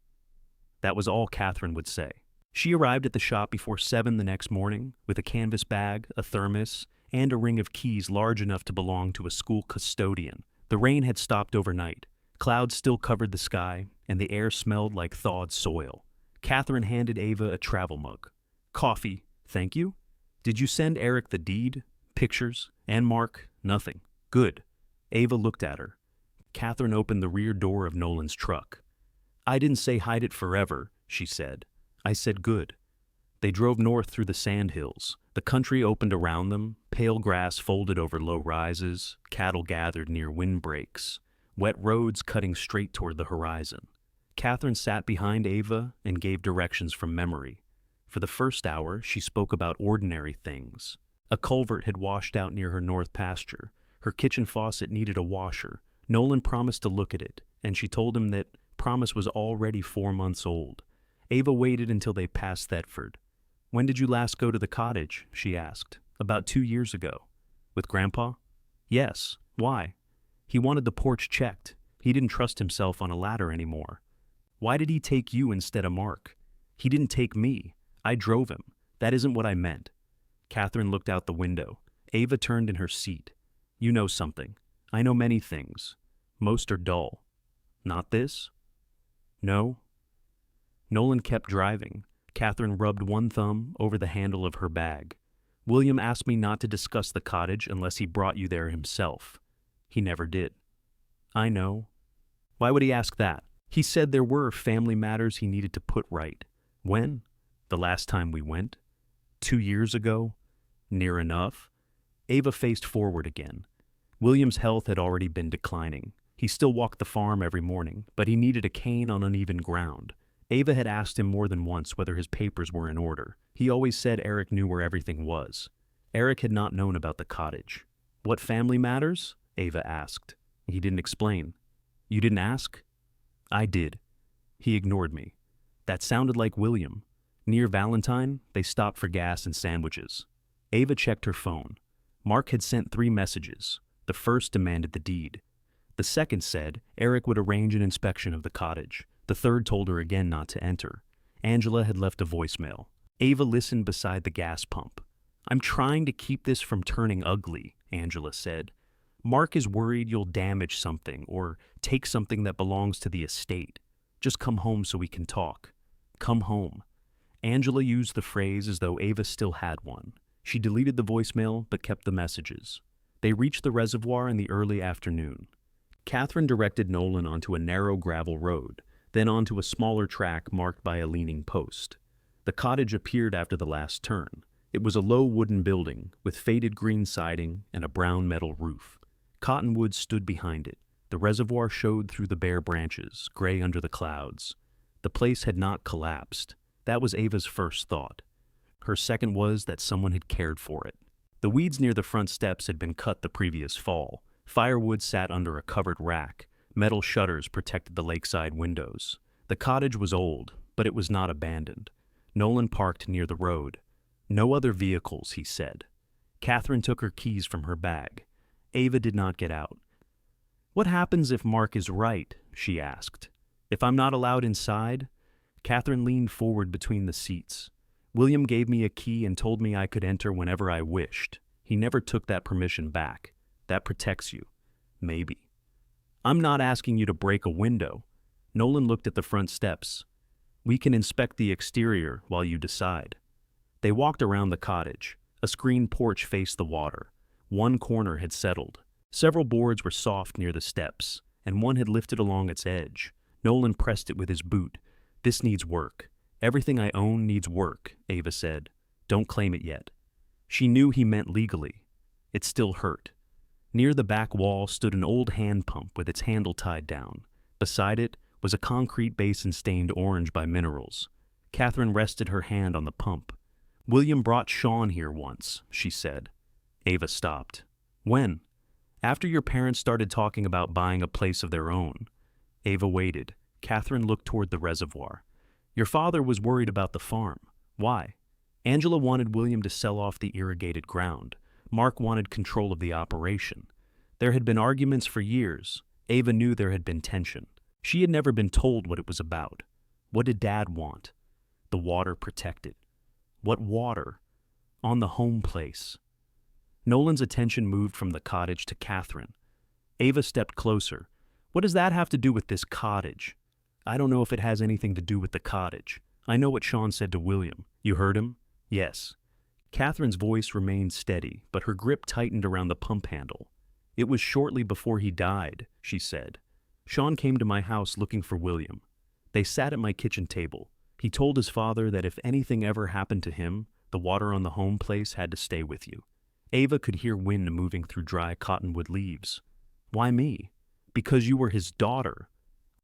That was all Catherine would say. She arrived at the shop before 7 the next morning with a canvas bag, a thermos, and a ring of keys large enough to belong to a school custodian. The rain had stopped overnight. Clouds still covered the sky, and the air smelled like thawed soil. Catherine handed Ava a travel mug. Coffee, thank you. Did you send Eric the deed? Pictures? And Mark? Nothing. Good. Ava looked at her. Catherine opened the rear door of Nolan's truck. I didn't say hide it forever, she said. I said good. They drove north through the sand hills. The country opened around them, pale grass folded over low rises, cattle gathered near windbreaks, wet roads cutting straight toward the horizon. Catherine sat behind Ava and gave directions from memory. For the first hour, she spoke about ordinary things. A culvert had washed out near her north pasture. Her kitchen faucet needed a washer. Nolan promised to look at it, and she told him that promise was already 4 months old. Ava waited until they passed Thetford. When did you last go to the cottage? She asked. About 2 years ago. With Grandpa? Yes. Why? He wanted the porch checked. He didn't trust himself on a ladder anymore. Why did he take you instead of Mark? He didn't take me. I drove him. That isn't what I meant. Catherine looked out the window. Ava turned in her seat. You know something. I know many things. Most are dull. Not this? No? Nolan kept driving. Catherine rubbed one thumb over the handle of her bag. William asked me not to discuss the cottage unless he brought you there himself. He never did. I know. Why would he ask that? He said there were family matters he needed to put right. When? The last time we went? 2 years ago? Near enough. Ava faced forward again. William's health had already been declining. He still walked the farm every morning, but he needed a cane on uneven ground. Ava had asked him more than once whether his papers were in order. He always said Eric knew where everything was. Eric had not known about the cottage. What family matters? Ava asked. He didn't explain. You didn't ask? I did. He ignored me. That sounded like William. Near Valentine, they stopped for gas and sandwiches. Ava checked her phone. Mark had sent 3 messages. The first demanded the deed. The second said Eric would arrange an inspection of the cottage. The third told her again not to enter. Angela had left a voicemail. Ava listened beside the gas pump. I'm trying to keep this from turning ugly, Angela said. Mark is worried you'll damage something or take something that belongs to the estate. Just come home so we can talk. Come home. Angela used the phrase as though Ava still had one. She deleted the voicemail but kept the messages. They reached the reservoir in the early afternoon. Catherine directed Nolan onto a narrow gravel road, then onto a smaller track marked by a leaning post. The cottage appeared after the last turn. It was a low wooden building with faded green siding and a brown metal roof. Cottonwoods stood behind it. The reservoir showed through the bare branches, gray under the clouds. The place had not collapsed. That was Ava's first thought. Her second was that someone had cared for it. The weeds near the front steps had been cut the previous fall. Firewood sat under a covered rack. Metal shutters protected the lakeside windows. The cottage was old, but it was not abandoned. Nolan parked near the road. No other vehicles, he said. Catherine took her keys from her bag. Ava did not get out. What happens if Mark is right? She asked. If I'm not allowed inside? Catherine leaned forward between the seats. William gave me a key and told me I could enter whenever I wished. He never took that permission back. That protects you. Maybe. I'm not asking you to break a window. Nolan looked at the front steps. We can inspect the exterior while you decide. They walked around the cottage. A screened porch faced the water. One corner had settled. Several boards were soft near the steps, and one had lifted along its edge. Nolan pressed it with his boot. This needs work. Everything I own needs work, Ava said. Don't claim it yet. She knew he meant legally. It still hurt. Near the back wall stood an old hand pump with its handle tied down. Beside it was a concrete basin stained orange by minerals. Catherine rested her hand on the pump. William brought Sean here once, she said. Ava stopped. When? After your parents started talking about buying a place of their own. Ava waited. Catherine looked toward the reservoir. Your father was worried about the farm. Why? Angela wanted William to sell off the irrigated ground. Mark wanted control of the operation. There had been arguments for years. Ava knew there had been tension. She had never been told what it was about. What did Dad want? The water protected. What water? On the home place. Nolan's attention moved from the cottage to Catherine. Ava stepped closer. What does that have to do with this cottage? I don't know if it has anything to do with the cottage. I know what Sean said to William. You heard him? Yes. Catherine's voice remained steady, but her grip tightened around the pump handle. It was shortly before he died, she said. Sean came to my house looking for William. They sat at my kitchen table. He told his father that if anything ever happened to him, the water on the home place had to stay with you. Ava could hear wind moving through dry cottonwood leaves. Why me? Because you were his daughter.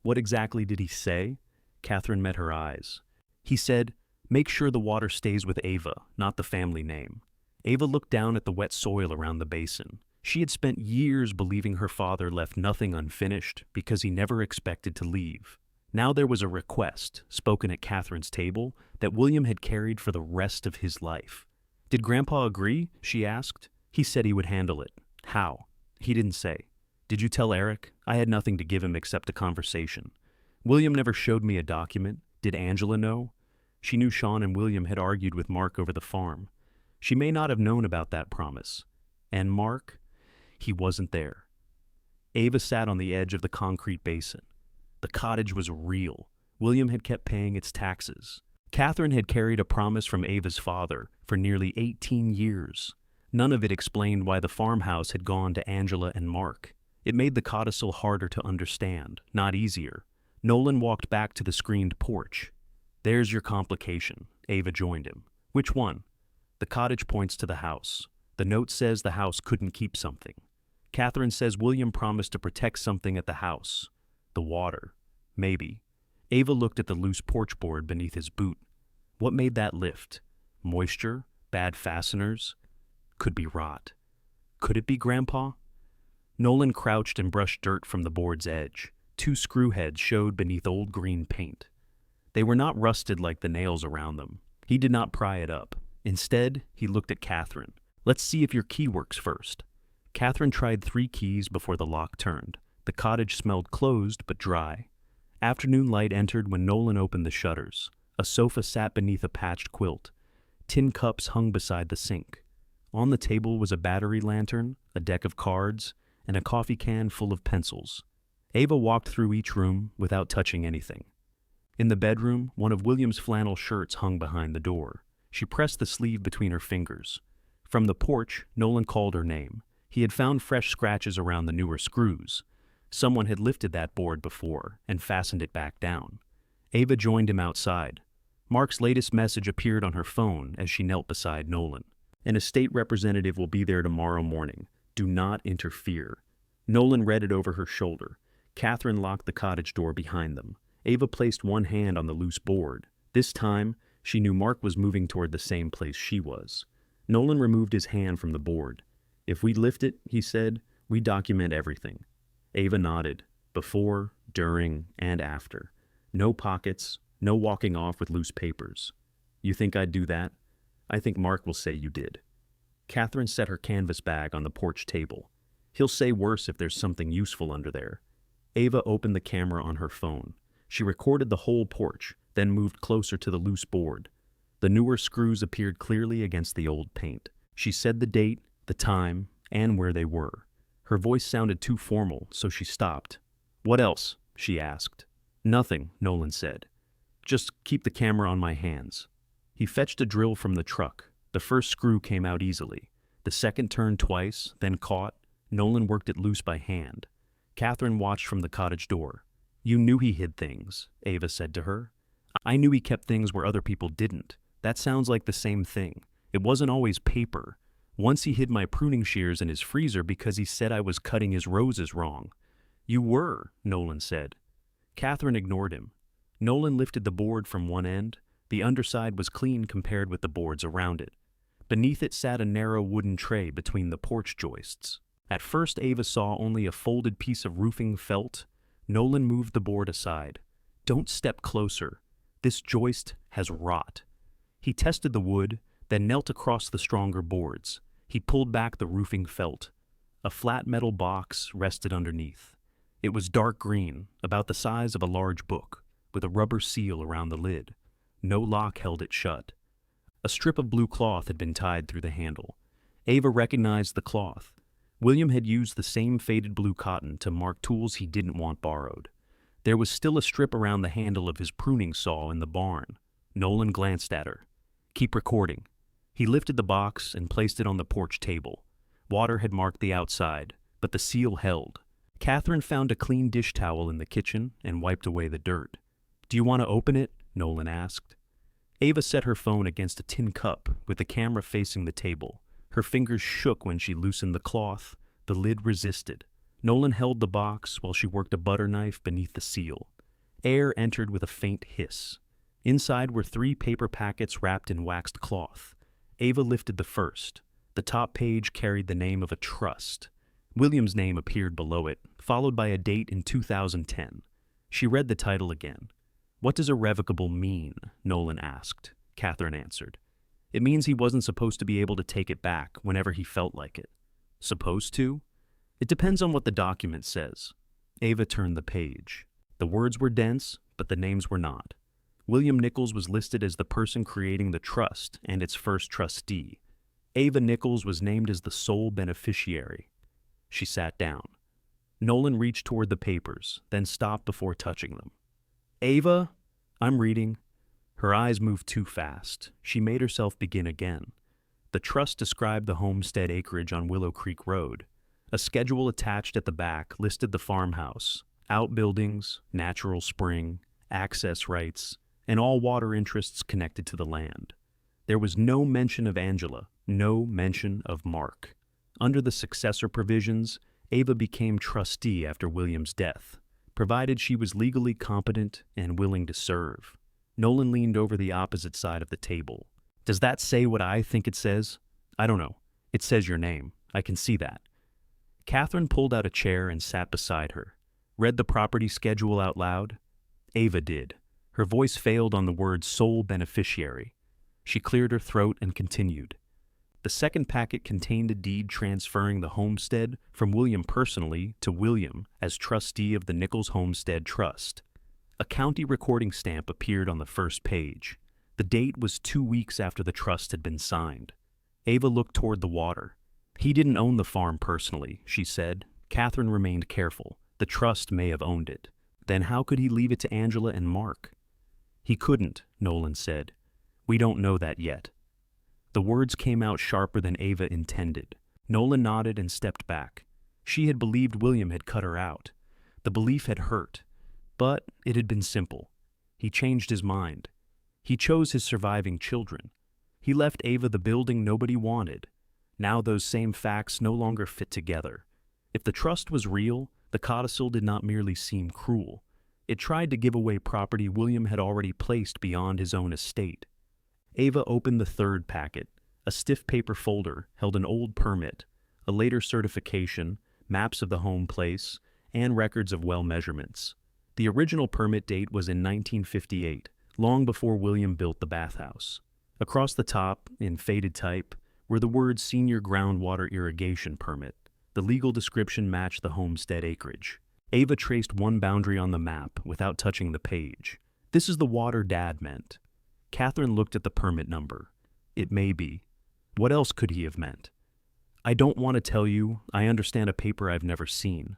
What exactly did he say? Catherine met her eyes. He said, make sure the water stays with Ava, not the family name. Ava looked down at the wet soil around the basin. She had spent years believing her father left nothing unfinished because he never expected to leave. Now there was a request, spoken at Catherine's table, that William had carried for the rest of his life. Did Grandpa agree? She asked. He said he would handle it. How? He didn't say. Did you tell Eric? I had nothing to give him except a conversation. William never showed me a document. Did Angela know? She knew Sean and William had argued with Mark over the farm. She may not have known about that promise. And Mark? He wasn't there. Ava sat on the edge of the concrete basin. The cottage was real. William had kept paying its taxes. Catherine had carried a promise from Ava's father for nearly 18 years. None of it explained why the farmhouse had gone to Angela and Mark. It made the codicil harder to understand, not easier. Nolan walked back to the screened porch. There's your complication. Ava joined him. Which one? The cottage points to the house. The note says the house couldn't keep something. Catherine says William promised to protect something at the house. The water. Maybe. Ava looked at the loose porch board beneath his boot. What made that lift? Moisture? Bad fasteners? Could be rot. Could it be Grandpa? Nolan crouched and brushed dirt from the board's edge. 2 screw heads showed beneath old green paint. They were not rusted like the nails around them. He did not pry it up. Instead, he looked at Catherine. Let's see if your key works first. Catherine tried 3 keys before the lock turned. The cottage smelled closed but dry. Afternoon light entered when Nolan opened the shutters. A sofa sat beneath a patched quilt. Tin cups hung beside the sink. On the table was a battery lantern, a deck of cards, and a coffee can full of pencils. Ava walked through each room without touching anything. In the bedroom, one of William's flannel shirts hung behind the door. She pressed the sleeve between her fingers. From the porch, Nolan called her name. He had found fresh scratches around the newer screws. Someone had lifted that board before and fastened it back down. Ava joined him outside. Mark's latest message appeared on her phone as she knelt beside Nolan. An estate representative will be there tomorrow morning. Do not interfere. Nolan read it over her shoulder. Catherine locked the cottage door behind them. Ava placed one hand on the loose board. This time, she knew Mark was moving toward the same place she was. Nolan removed his hand from the board. If we lift it, he said, we document everything. Ava nodded. Before, during, and after. No pockets, no walking off with loose papers. You think I'd do that? I think Mark will say you did. Catherine set her canvas bag on the porch table. He'll say worse if there's something useful under there. Ava opened the camera on her phone. She recorded the whole porch, then moved closer to the loose board. The newer screws appeared clearly against the old paint. She said the date, the time, and where they were. Her voice sounded too formal, so she stopped. What else? She asked. Nothing, Nolan said. Just keep the camera on my hands. He fetched a drill from the truck. The first screw came out easily. The second turned twice, then caught. Nolan worked it loose by hand. Catherine watched from the cottage door. You knew he hid things, Ava said to her. I knew he kept things where other people didn't. That sounds like the same thing. It wasn't always paper. Once he hid my pruning shears in his freezer because he said I was cutting his roses wrong. You were, Nolan said. Catherine ignored him. Nolan lifted the board from one end. The underside was clean compared with the boards around it. Beneath it sat a narrow wooden tray between the porch joists. At first, Ava saw only a folded piece of roofing felt. Nolan moved the board aside. Don't step closer. This joist has rot. He tested the wood, then knelt across the stronger boards. He pulled back the roofing felt. A flat metal box rested underneath. It was dark green, about the size of a large book, with a rubber seal around the lid. No lock held it shut. A strip of blue cloth had been tied through the handle. Ava recognized the cloth. William had used the same faded blue cotton to mark tools he didn't want borrowed. There was still a strip around the handle of his pruning saw in the barn. Nolan glanced at her. Keep recording. He lifted the box and placed it on the porch table. Water had marked the outside, but the seal held. Catherine found a clean dish towel in the kitchen and wiped away the dirt. Do you want to open it? Nolan asked. Ava set her phone against a tin cup with the camera facing the table. Her fingers shook when she loosened the cloth. The lid resisted. Nolan held the box while she worked a butter knife beneath the seal. Air entered with a faint hiss. Inside were 3 paper packets wrapped in waxed cloth. Ava lifted the first. The top page carried the name of a trust. William's name appeared below it, followed by a date in 2010. She read the title again. What does irrevocable mean? Nolan asked. Catherine answered. It means he wasn't supposed to be able to take it back whenever he felt like it. Supposed to? It depends on what the document says. Ava turned the page. The words were dense, but the names were not. William Nichols was listed as the person creating the trust and its first trustee. Ava Nichols was named as the sole beneficiary. She sat down. Nolan reached toward the papers, then stopped before touching them. Ava, I'm reading. Her eyes moved too fast. She made herself begin again. The trust described the homestead acreage on Willow Creek Road. A schedule attached at the back listed the farmhouse, outbuildings, natural spring, access rights, and all water interests connected to the land. There was no mention of Angela, no mention of Mark. Under the successor provisions, Ava became trustee after William's death, provided she was legally competent and willing to serve. Nolan leaned over the opposite side of the table. Does that say what I think it says? I don't know. It says your name. I can see that. Catherine pulled out a chair and sat beside her. Read the property schedule out loud. Ava did. Her voice failed on the word sole beneficiary. She cleared her throat and continued. The second packet contained a deed transferring the homestead from William personally to William as trustee of the Nichols Homestead Trust. A county recording stamp appeared on the first page. The date was 2 weeks after the trust had been signed. Ava looked toward the water. He didn't own the farm personally, she said. Catherine remained careful. The trust may have owned it. Then how could he leave it to Angela and Mark? He couldn't, Nolan said. We don't know that yet. The words came out sharper than Ava intended. Nolan nodded and stepped back. She had believed William had cut her out. The belief had hurt, but it had been simple. He changed his mind. He chose his surviving children. He left Ava the building nobody wanted. Now those same facts no longer fit together. If the trust was real, the codicil did not merely seem cruel. It tried to give away property William had already placed beyond his own estate. Ava opened the third packet. A stiff paper folder held an old permit, a later certification, maps of the home place, and records of well measurements. The original permit date was in 1958, long before William built the bathhouse. Across the top, in faded type, were the words Senior Groundwater Irrigation Permit. The legal description matched the homestead acreage. Ava traced one boundary on the map without touching the page. This is the water Dad meant. Catherine looked at the permit number. It may be. What else could he have meant? I don't want to tell you. I understand a paper I've never seen.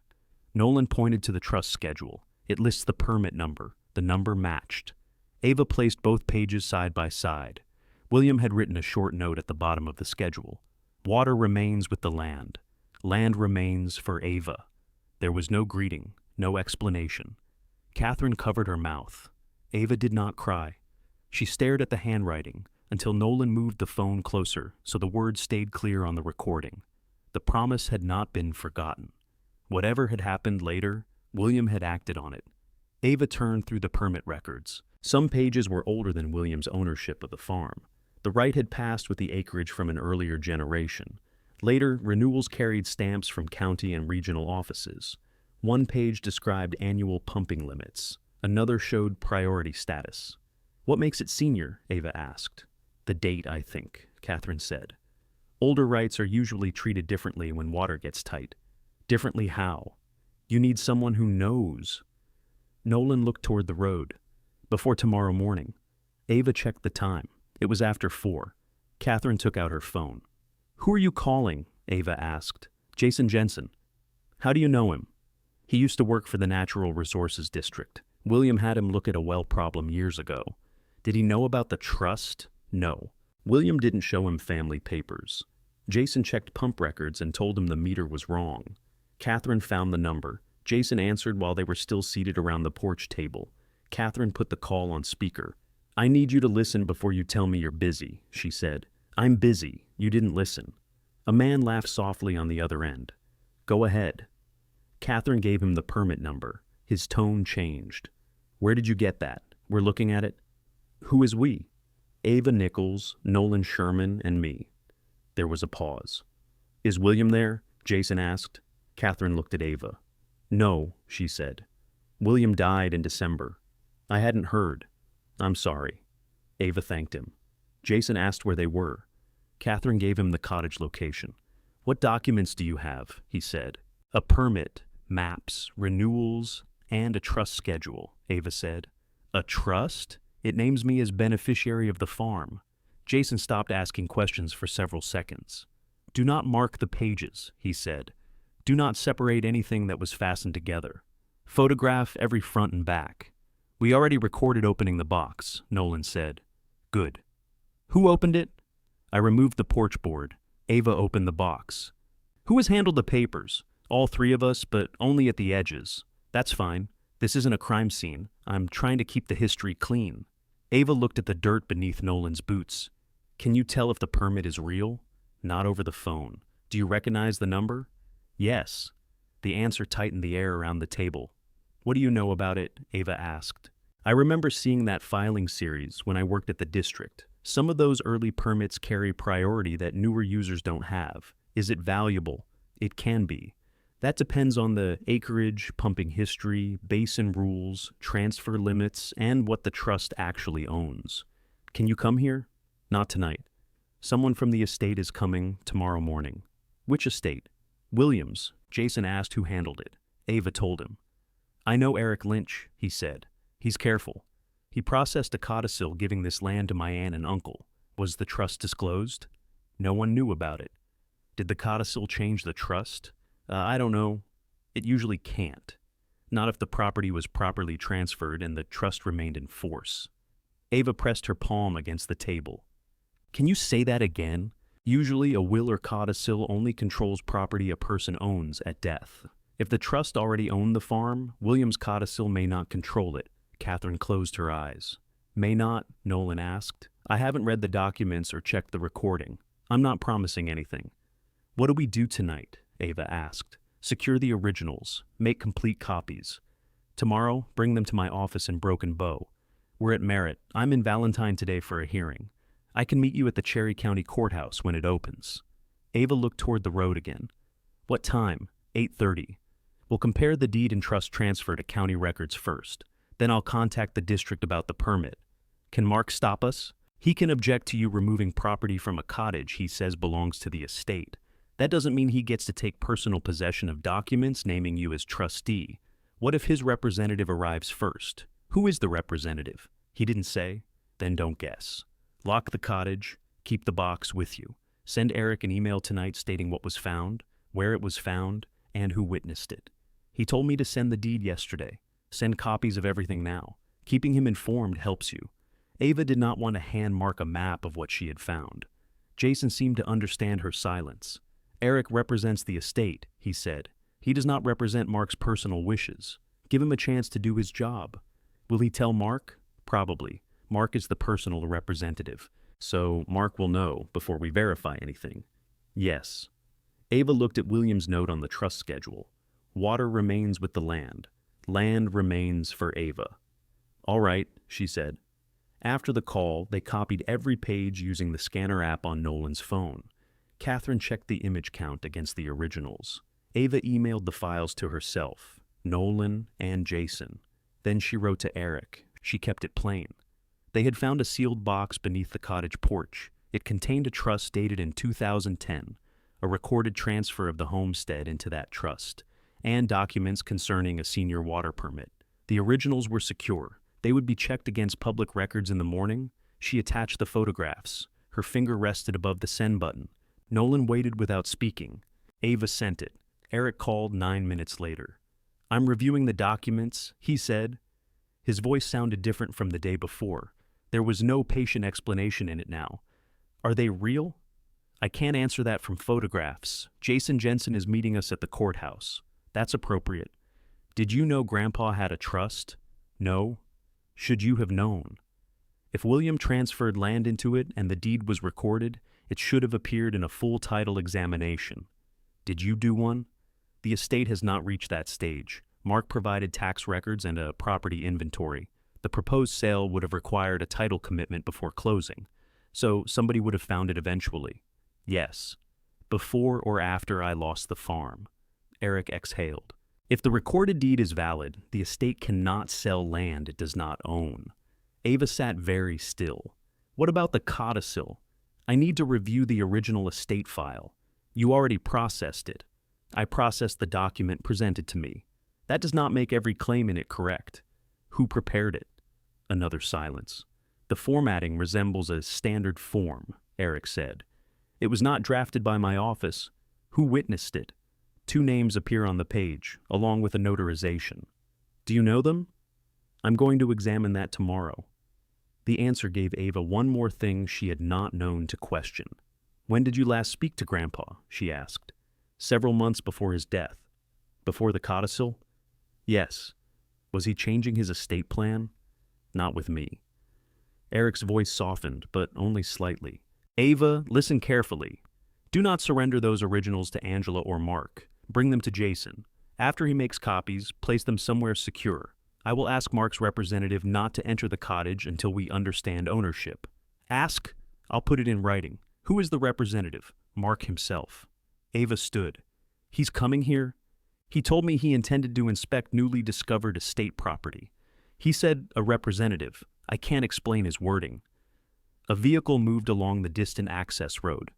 Nolan pointed to the trust schedule. It lists the permit number. The number matched. Ava placed both pages side by side. William had written a short note at the bottom of the schedule. Water remains with the land. Land remains for Ava. There was no greeting, no explanation. Catherine covered her mouth. Ava did not cry. She stared at the handwriting until Nolan moved the phone closer so the words stayed clear on the recording. The promise had not been forgotten. Whatever had happened later, William had acted on it. Ava turned through the permit records. Some pages were older than William's ownership of the farm. The right had passed with the acreage from an earlier generation. Later, renewals carried stamps from county and regional offices. One page described annual pumping limits. Another showed priority status. What makes it senior? Ava asked. The date, I think, Catherine said. Older rights are usually treated differently when water gets tight. Differently how? You need someone who knows. Nolan looked toward the road. Before tomorrow morning. Ava checked the time. It was after 4. Catherine took out her phone. Who are you calling? Ava asked. Jason Jensen. How do you know him? He used to work for the Natural Resources District. William had him look at a well problem years ago. Did he know about the trust? No. William didn't show him family papers. Jason checked pump records and told him the meter was wrong. Catherine found the number. Jason answered while they were still seated around the porch table. Catherine put the call on speaker. I need you to listen before you tell me you're busy, she said. I'm busy. You didn't listen. A man laughed softly on the other end. Go ahead. Catherine gave him the permit number. His tone changed. Where did you get that? We're looking at it. Who is we? Ava Nichols, Nolan Sherman, and me. There was a pause. Is William there? Jason asked. Catherine looked at Ava. No, she said. William died in December. I hadn't heard. I'm sorry. Ava thanked him. Jason asked where they were. Catherine gave him the cottage location. What documents do you have? He said. A permit, maps, renewals, and a trust schedule, Ava said. A trust? It names me as beneficiary of the farm. Jason stopped asking questions for several seconds. Do not mark the pages, he said. Do not separate anything that was fastened together. Photograph every front and back. We already recorded opening the box, Nolan said. Good. Who opened it? I removed the porch board. Ava opened the box. Who has handled the papers? All three of us, but only at the edges. That's fine. This isn't a crime scene. I'm trying to keep the history clean. Ava looked at the dirt beneath Nolan's boots. Can you tell if the permit is real? Not over the phone. Do you recognize the number? Yes. The answer tightened the air around the table. What do you know about it? Ava asked. I remember seeing that filing series when I worked at the district. Some of those early permits carry priority that newer users don't have. Is it valuable? It can be. That depends on the acreage, pumping history, basin rules, transfer limits, and what the trust actually owns. Can you come here? Not tonight. Someone from the estate is coming tomorrow morning. Which estate? Williams. Jason asked who handled it. Ava told him. I know Eric Lynch, he said. He's careful. He processed a codicil giving this land to my aunt and uncle. Was the trust disclosed? No one knew about it. Did the codicil change the trust? I don't know. It usually can't. Not if the property was properly transferred and the trust remained in force. Ava pressed her palm against the table. Can you say that again? Usually a will or codicil only controls property a person owns at death. If the trust already owned the farm, William's codicil may not control it. Catherine closed her eyes. May not? Nolan asked. I haven't read the documents or checked the recording. I'm not promising anything. What do we do tonight? Ava asked. Secure the originals. Make complete copies. Tomorrow, bring them to my office in Broken Bow. We're at Merritt. I'm in Valentine today for a hearing. I can meet you at the Cherry County Courthouse when it opens. Ava looked toward the road again. What time? 8:30. We'll compare the deed and trust transfer to county records first. Then I'll contact the district about the permit. Can Mark stop us? He can object to you removing property from a cottage he says belongs to the estate. That doesn't mean he gets to take personal possession of documents naming you as trustee. What if his representative arrives first? Who is the representative? He didn't say? Then don't guess. Lock the cottage, keep the box with you. Send Eric an email tonight stating what was found, where it was found, and who witnessed it. He told me to send the deed yesterday. Send copies of everything now. Keeping him informed helps you. Ava did not want to hand Mark a map of what she had found. Jason seemed to understand her silence. Eric represents the estate, he said. He does not represent Mark's personal wishes. Give him a chance to do his job. Will he tell Mark? Probably. Mark is the personal representative, so Mark will know before we verify anything. Yes. Ava looked at William's note on the trust schedule. Water remains with the land. Land remains for Ava. All right, she said. After the call, they copied every page using the scanner app on Nolan's phone. Catherine checked the image count against the originals. Ava emailed the files to herself, Nolan, and Jason. Then she wrote to Eric. She kept it plain. They had found a sealed box beneath the cottage porch. It contained a trust dated in 2010, a recorded transfer of the homestead into that trust, and documents concerning a senior water permit. The originals were secure. They would be checked against public records in the morning. She attached the photographs. Her finger rested above the send button. Nolan waited without speaking. Ava sent it. Eric called 9 minutes later. I'm reviewing the documents, he said. His voice sounded different from the day before. There was no patient explanation in it now. Are they real? I can't answer that from photographs. Jason Jensen is meeting us at the courthouse. That's appropriate. Did you know Grandpa had a trust? No. Should you have known? If William transferred land into it and the deed was recorded, it should have appeared in a full title examination. Did you do one? The estate has not reached that stage. Mark provided tax records and a property inventory. The proposed sale would have required a title commitment before closing, so somebody would have found it eventually. Yes. Before or after I lost the farm. Eric exhaled. If the recorded deed is valid, the estate cannot sell land it does not own. Ava sat very still. What about the codicil? I need to review the original estate file. You already processed it. I processed the document presented to me. That does not make every claim in it correct. Who prepared it? Another silence. The formatting resembles a standard form, Eric said. It was not drafted by my office. Who witnessed it? 2 names appear on the page, along with a notarization. Do you know them? I'm going to examine that tomorrow. The answer gave Ava one more thing she had not known to question. When did you last speak to Grandpa? She asked. Several months before his death. Before the codicil? Yes. Was he changing his estate plan? Not with me. Eric's voice softened, but only slightly. Ava, listen carefully. Do not surrender those originals to Angela or Mark. Bring them to Jason. After he makes copies, place them somewhere secure. I will ask Mark's representative not to enter the cottage until we understand ownership. Ask? I'll put it in writing. Who is the representative? Mark himself. Ava stood. He's coming here? He told me he intended to inspect newly discovered estate property. He said a representative. I can't explain his wording. A vehicle moved along the distant access road.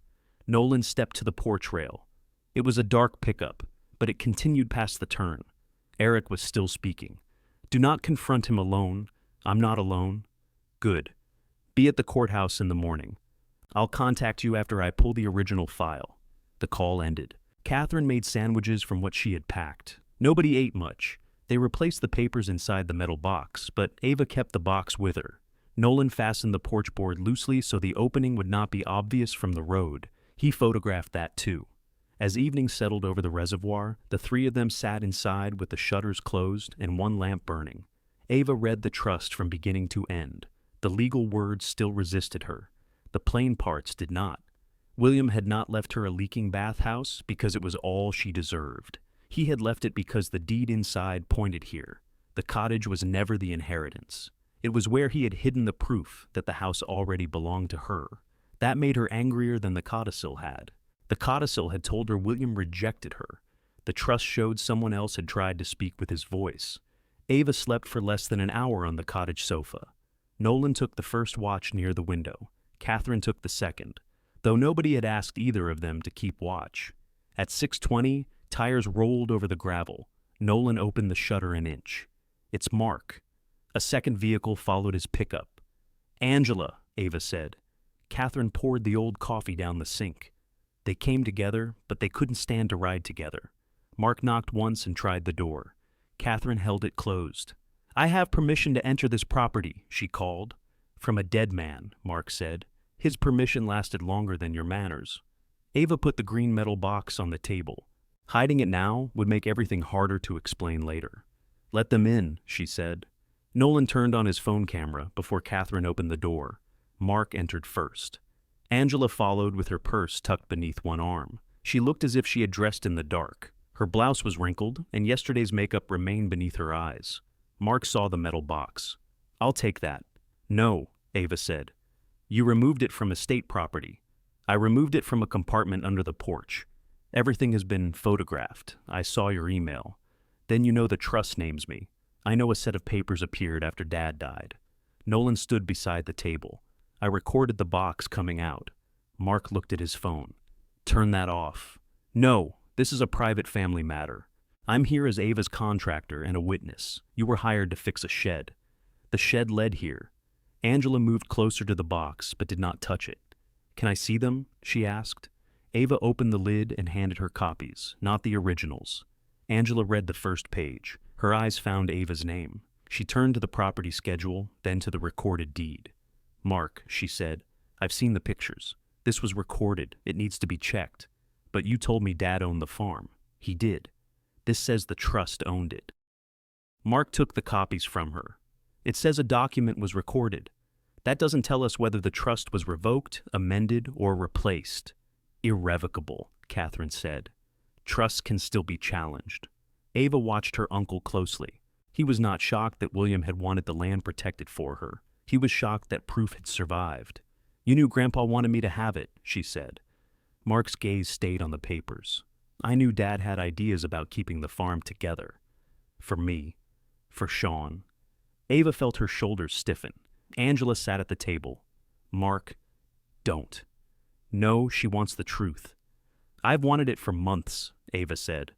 Nolan stepped to the porch rail. It was a dark pickup, but it continued past the turn. Eric was still speaking. Do not confront him alone. I'm not alone. Good. Be at the courthouse in the morning. I'll contact you after I pull the original file. The call ended. Catherine made sandwiches from what she had packed. Nobody ate much. They replaced the papers inside the metal box, but Ava kept the box with her. Nolan fastened the porch board loosely so the opening would not be obvious from the road. He photographed that too. As evening settled over the reservoir, the 3 of them sat inside with the shutters closed and one lamp burning. Ava read the trust from beginning to end. The legal words still resisted her. The plain parts did not. William had not left her a leaking bathhouse because it was all she deserved. He had left it because the deed inside pointed here. The cottage was never the inheritance. It was where he had hidden the proof that the house already belonged to her. That made her angrier than the codicil had. The codicil had told her William rejected her. The trust showed someone else had tried to speak with his voice. Ava slept for less than an hour on the cottage sofa. Nolan took the first watch near the window. Catherine took the second, though nobody had asked either of them to keep watch. At 6:20, tires rolled over the gravel. Nolan opened the shutter an inch. It's Mark. A second vehicle followed his pickup. Angela, Ava said. Catherine poured the old coffee down the sink. They came together, but they couldn't stand to ride together. Mark knocked once and tried the door. Catherine held it closed. I have permission to enter this property, she called. From a dead man, Mark said. His permission lasted longer than your manners. Ava put the green metal box on the table. Hiding it now would make everything harder to explain later. Let them in, she said. Nolan turned on his phone camera before Catherine opened the door. Mark entered first. Angela followed with her purse tucked beneath one arm. She looked as if she had dressed in the dark. Her blouse was wrinkled, and yesterday's makeup remained beneath her eyes. Mark saw the metal box. I'll take that. No, Ava said. You removed it from estate property. I removed it from a compartment under the porch. Everything has been photographed. I saw your email. Then you know the trust names me. I know a set of papers appeared after Dad died. Nolan stood beside the table. I recorded the box coming out. Mark looked at his phone. Turn that off. No, this is a private family matter. I'm here as Ava's contractor and a witness. You were hired to fix a shed. The shed led here. Angela moved closer to the box, but did not touch it. Can I see them? She asked. Ava opened the lid and handed her copies, not the originals. Angela read the first page. Her eyes found Ava's name. She turned to the property schedule, then to the recorded deed. Mark, she said, I've seen the pictures. This was recorded. It needs to be checked. But you told me Dad owned the farm. He did. This says the trust owned it. Mark took the copies from her. It says a document was recorded. That doesn't tell us whether the trust was revoked, amended, or replaced. Irrevocable, Catherine said. Trusts can still be challenged. Ava watched her uncle closely. He was not shocked that William had wanted the land protected for her. He was shocked that proof had survived. You knew Grandpa wanted me to have it, she said. Mark's gaze stayed on the papers. I knew Dad had ideas about keeping the farm together. For me. For Sean. Ava felt her shoulders stiffen. Angela sat at the table. Mark, don't. No, she wants the truth. I've wanted it for months. Ava said.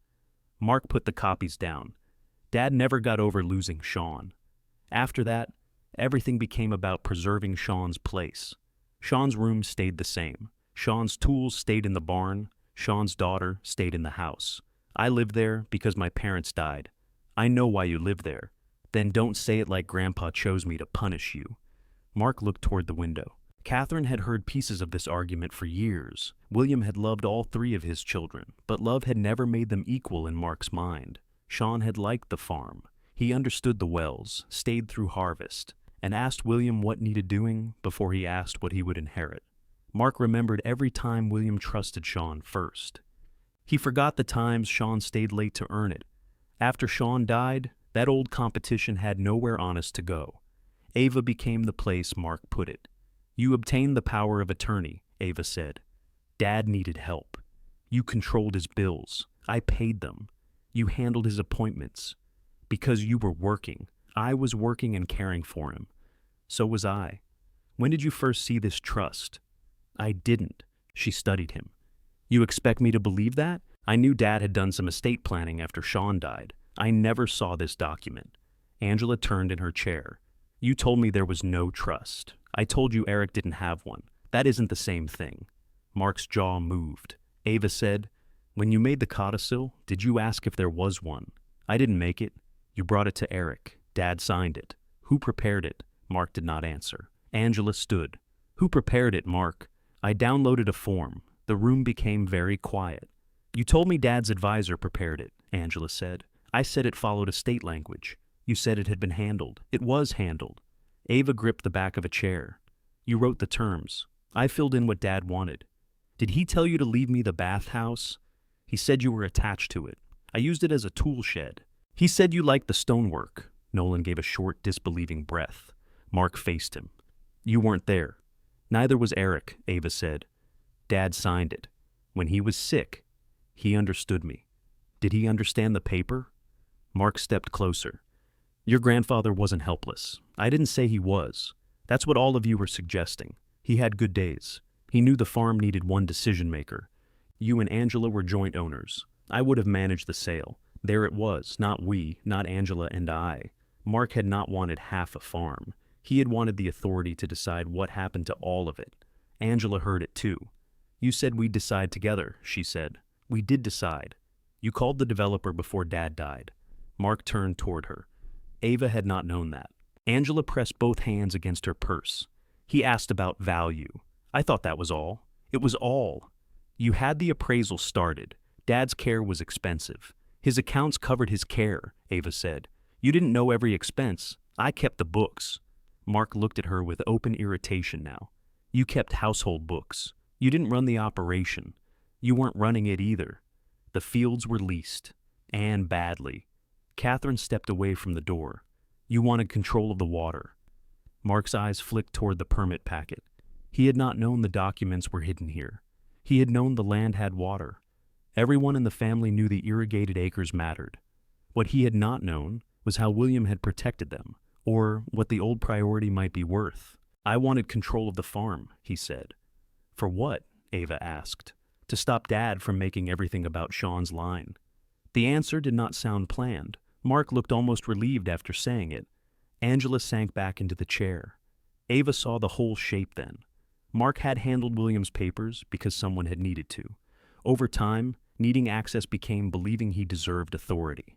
Mark put the copies down. Dad never got over losing Sean. After that, everything became about preserving Sean's place. Sean's room stayed the same. Sean's tools stayed in the barn. Sean's daughter stayed in the house. I lived there because my parents died. I know why you live there. Then don't say it like Grandpa chose me to punish you. Mark looked toward the window. Catherine had heard pieces of this argument for years. William had loved all three of his children, but love had never made them equal in Mark's mind. Sean had liked the farm. He understood the wells, stayed through harvest, and asked William what needed doing before he asked what he would inherit. Mark remembered every time William trusted Sean first. He forgot the times Sean stayed late to earn it. After Sean died, that old competition had nowhere honest to go. Ava became the place Mark put it. You obtained the power of attorney, Ava said. Dad needed help. You controlled his bills. I paid them. You handled his appointments. Because you were working. I was working and caring for him. So was I. When did you first see this trust? I didn't. She studied him. You expect me to believe that? I knew Dad had done some estate planning after Sean died. I never saw this document. Angela turned in her chair. You told me there was no trust. I told you Eric didn't have one. That isn't the same thing. Mark's jaw moved. Ava said, when you made the codicil, did you ask if there was one? I didn't make it. You brought it to Eric. Dad signed it. Who prepared it? Mark did not answer. Angela stood. Who prepared it, Mark? I downloaded a form. The room became very quiet. You told me Dad's advisor prepared it, Angela said. I said it followed estate language. You said it had been handled. It was handled. Ava gripped the back of a chair. You wrote the terms. I filled in what Dad wanted. Did he tell you to leave me the bathhouse? He said you were attached to it. I used it as a tool shed. He said you liked the stonework. Nolan gave a short, disbelieving breath. Mark faced him. You weren't there. Neither was Eric, Ava said. Dad signed it. When he was sick, he understood me. Did he understand the paper? Mark stepped closer. Your grandfather wasn't helpless. I didn't say he was. That's what all of you were suggesting. He had good days. He knew the farm needed one decision maker. You and Angela were joint owners. I would have managed the sale. There it was, not we, not Angela and I. Mark had not wanted half a farm. He had wanted the authority to decide what happened to all of it. Angela heard it too. You said we'd decide together, she said. We did decide. You called the developer before Dad died. Mark turned toward her. Ava had not known that. Angela pressed both hands against her purse. He asked about value. I thought that was all. It was all. You had the appraisal started. Dad's care was expensive. His accounts covered his care, Ava said. You didn't know every expense. I kept the books. Mark looked at her with open irritation now. You kept household books. You didn't run the operation. You weren't running it either. The fields were leased. And badly. Catherine stepped away from the door. You wanted control of the water. Mark's eyes flicked toward the permit packet. He had not known the documents were hidden here. He had known the land had water. Everyone in the family knew the irrigated acres mattered. What he had not known was how William had protected them, or what the old priority might be worth. I wanted control of the farm, he said. For what? Ava asked. To stop Dad from making everything about Sean's line. The answer did not sound planned. Mark looked almost relieved after saying it. Angela sank back into the chair. Ava saw the whole shape then. Mark had handled William's papers because someone had needed to. Over time, needing access became believing he deserved authority.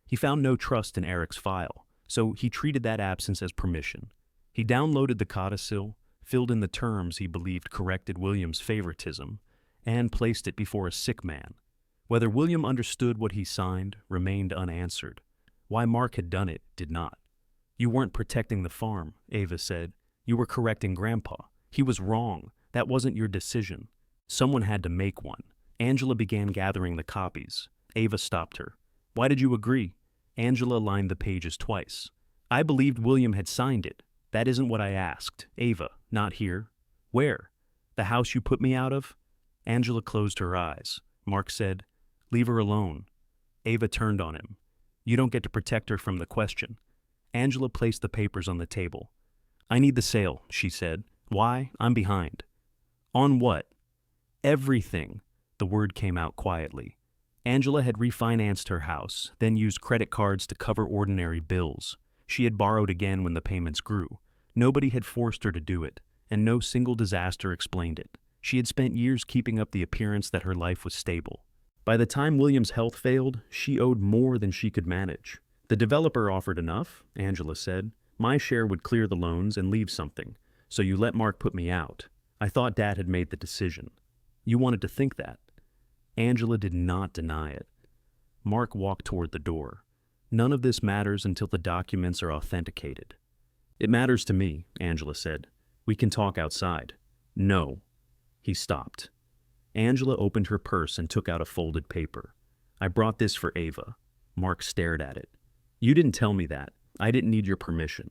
He found no trust in Eric's file, so he treated that absence as permission. He downloaded the codicil, filled in the terms he believed corrected William's favoritism, and placed it before a sick man. Whether William understood what he signed remained unanswered. Why Mark had done it did not. You weren't protecting the farm, Ava said. You were correcting Grandpa. He was wrong. That wasn't your decision. Someone had to make one. Angela began gathering the copies. Ava stopped her. Why did you agree? Angela lined the pages twice. I believed William had signed it. That isn't what I asked. Ava, not here. Where? The house you put me out of? Angela closed her eyes. Mark said, leave her alone. Ava turned on him. You don't get to protect her from the question. Angela placed the papers on the table. I need the sale, she said. Why? I'm behind. On what? Everything. The word came out quietly. Angela had refinanced her house, then used credit cards to cover ordinary bills. She had borrowed again when the payments grew. Nobody had forced her to do it, and no single disaster explained it. She had spent years keeping up the appearance that her life was stable. By the time William's health failed, she owed more than she could manage. The developer offered enough, Angela said. My share would clear the loans and leave something. So you let Mark put me out. I thought Dad had made the decision. You wanted to think that. Angela did not deny it. Mark walked toward the door. None of this matters until the documents are authenticated. It matters to me, Angela said. We can talk outside. No. He stopped. Angela opened her purse and took out a folded paper. I brought this for Ava. Mark stared at it. You didn't tell me that. I didn't need your permission.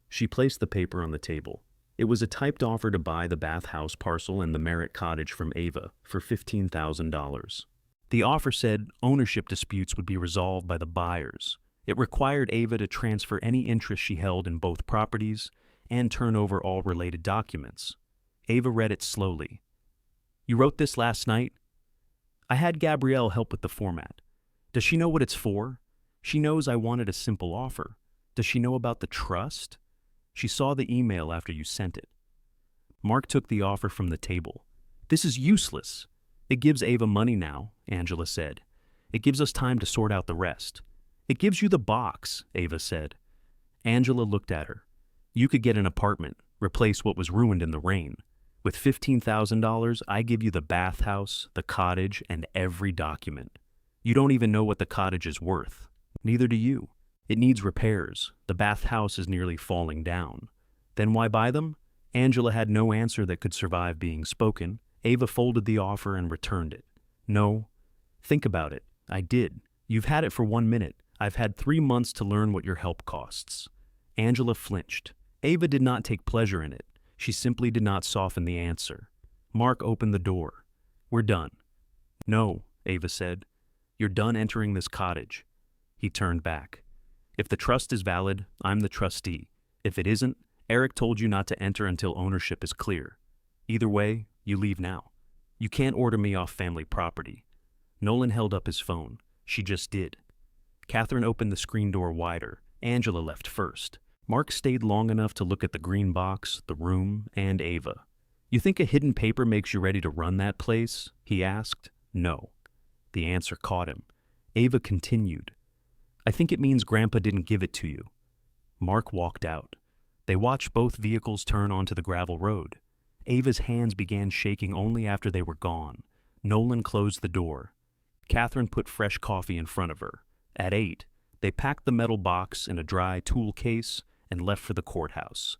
She placed the paper on the table. It was a typed offer to buy the Bathhouse parcel and the Merritt Cottage from Ava for $15,000. The offer said ownership disputes would be resolved by the buyers. It required Ava to transfer any interest she held in both properties and turn over all related documents. Ava read it slowly. You wrote this last night? I had Gabrielle help with the format. Does she know what it's for? She knows I wanted a simple offer. Does she know about the trust? She saw the email after you sent it. Mark took the offer from the table. This is useless. It gives Ava money now, Angela said. It gives us time to sort out the rest. It gives you the box, Ava said. Angela looked at her. You could get an apartment, replace what was ruined in the rain. With $15,000, I give you the bathhouse, the cottage, and every document. You don't even know what the cottage is worth. Neither do you. It needs repairs. The bathhouse is nearly falling down. Then why buy them? Angela had no answer that could survive being spoken. Ava folded the offer and returned it. No. Think about it. I did. You've had it for 1 minute. I've had 3 months to learn what your help costs. Angela flinched. Ava did not take pleasure in it. She simply did not soften the answer. Mark opened the door. We're done. No, Ava said. You're done entering this cottage. He turned back. If the trust is valid, I'm the trustee. If it isn't, Eric told you not to enter until ownership is clear. Either way, you leave now. You can't order me off family property. Nolan held up his phone. She just did. Catherine opened the screen door wider. Angela left first. Mark stayed long enough to look at the green box, the room, and Ava. You think a hidden paper makes you ready to run that place? He asked. No. The answer caught him. Ava continued. I think it means Grandpa didn't give it to you. Mark walked out. They watched both vehicles turn onto the gravel road. Ava's hands began shaking only after they were gone. Nolan closed the door. Catherine put fresh coffee in front of her. At 8, they packed the metal box in a dry tool case and left for the courthouse.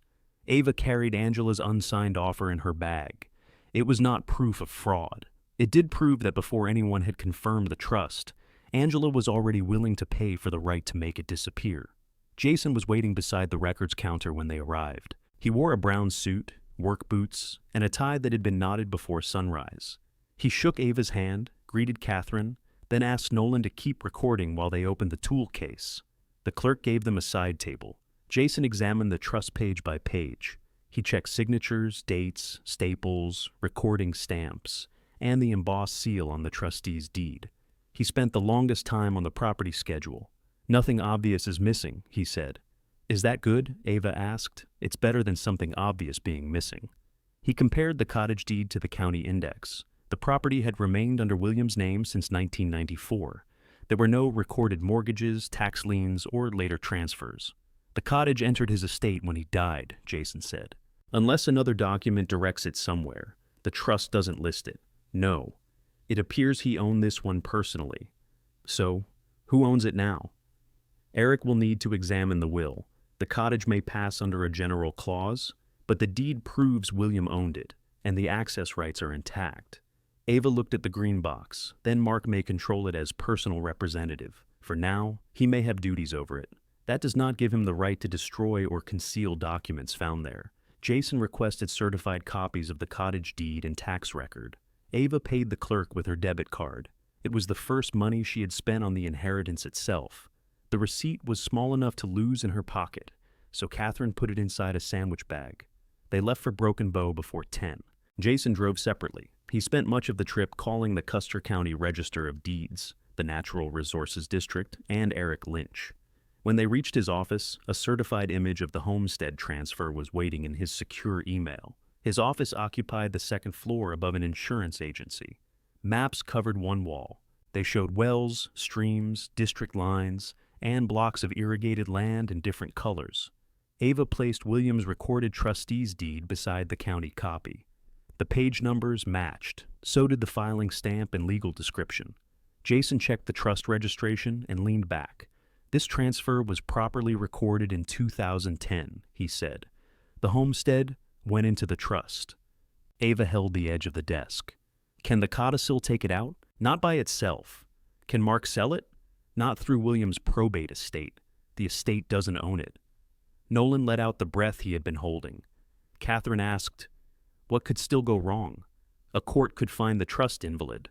Ava carried Angela's unsigned offer in her bag. It was not proof of fraud. It did prove that before anyone had confirmed the trust, Angela was already willing to pay for the right to make it disappear. Jason was waiting beside the records counter when they arrived. He wore a brown suit, work boots, and a tie that had been knotted before sunrise. He shook Ava's hand, greeted Catherine, then asked Nolan to keep recording while they opened the tool case. The clerk gave them a side table. Jason examined the trust page by page. He checked signatures, dates, staples, recording stamps, and the embossed seal on the trustee's deed. He spent the longest time on the property schedule. Nothing obvious is missing, he said. Is that good? Ava asked. It's better than something obvious being missing. He compared the cottage deed to the county index. The property had remained under William's name since 1994. There were no recorded mortgages, tax liens, or later transfers. The cottage entered his estate when he died, Jason said. Unless another document directs it somewhere, the trust doesn't list it. No. It appears he owned this one personally. So, who owns it now? Eric will need to examine the will. The cottage may pass under a general clause, but the deed proves William owned it, and the access rights are intact. Ava looked at the green box. Then Mark may control it as personal representative. For now, he may have duties over it. That does not give him the right to destroy or conceal documents found there. Jason requested certified copies of the cottage deed and tax record. Ava paid the clerk with her debit card. It was the first money she had spent on the inheritance itself. The receipt was small enough to lose in her pocket, so Catherine put it inside a sandwich bag. They left for Broken Bow before 10. Jason drove separately. He spent much of the trip calling the Custer County Register of Deeds. the Natural Resources District, and Eric Lynch. When they reached his office, a certified image of the homestead transfer was waiting in his secure email. His office occupied the second floor above an insurance agency. Maps covered one wall. They showed wells, streams, district lines, and blocks of irrigated land in different colors. Ava placed William's recorded trustee's deed beside the county copy. The page numbers matched, so did the filing stamp and legal description. Jason checked the trust registration and leaned back. This transfer was properly recorded in 2010, he said. The homestead went into the trust. Ava held the edge of the desk. Can the codicil take it out? Not by itself. Can Mark sell it? Not through William's probate estate. The estate doesn't own it. Nolan let out the breath he had been holding. Catherine asked, what could still go wrong? A court could find the trust invalid.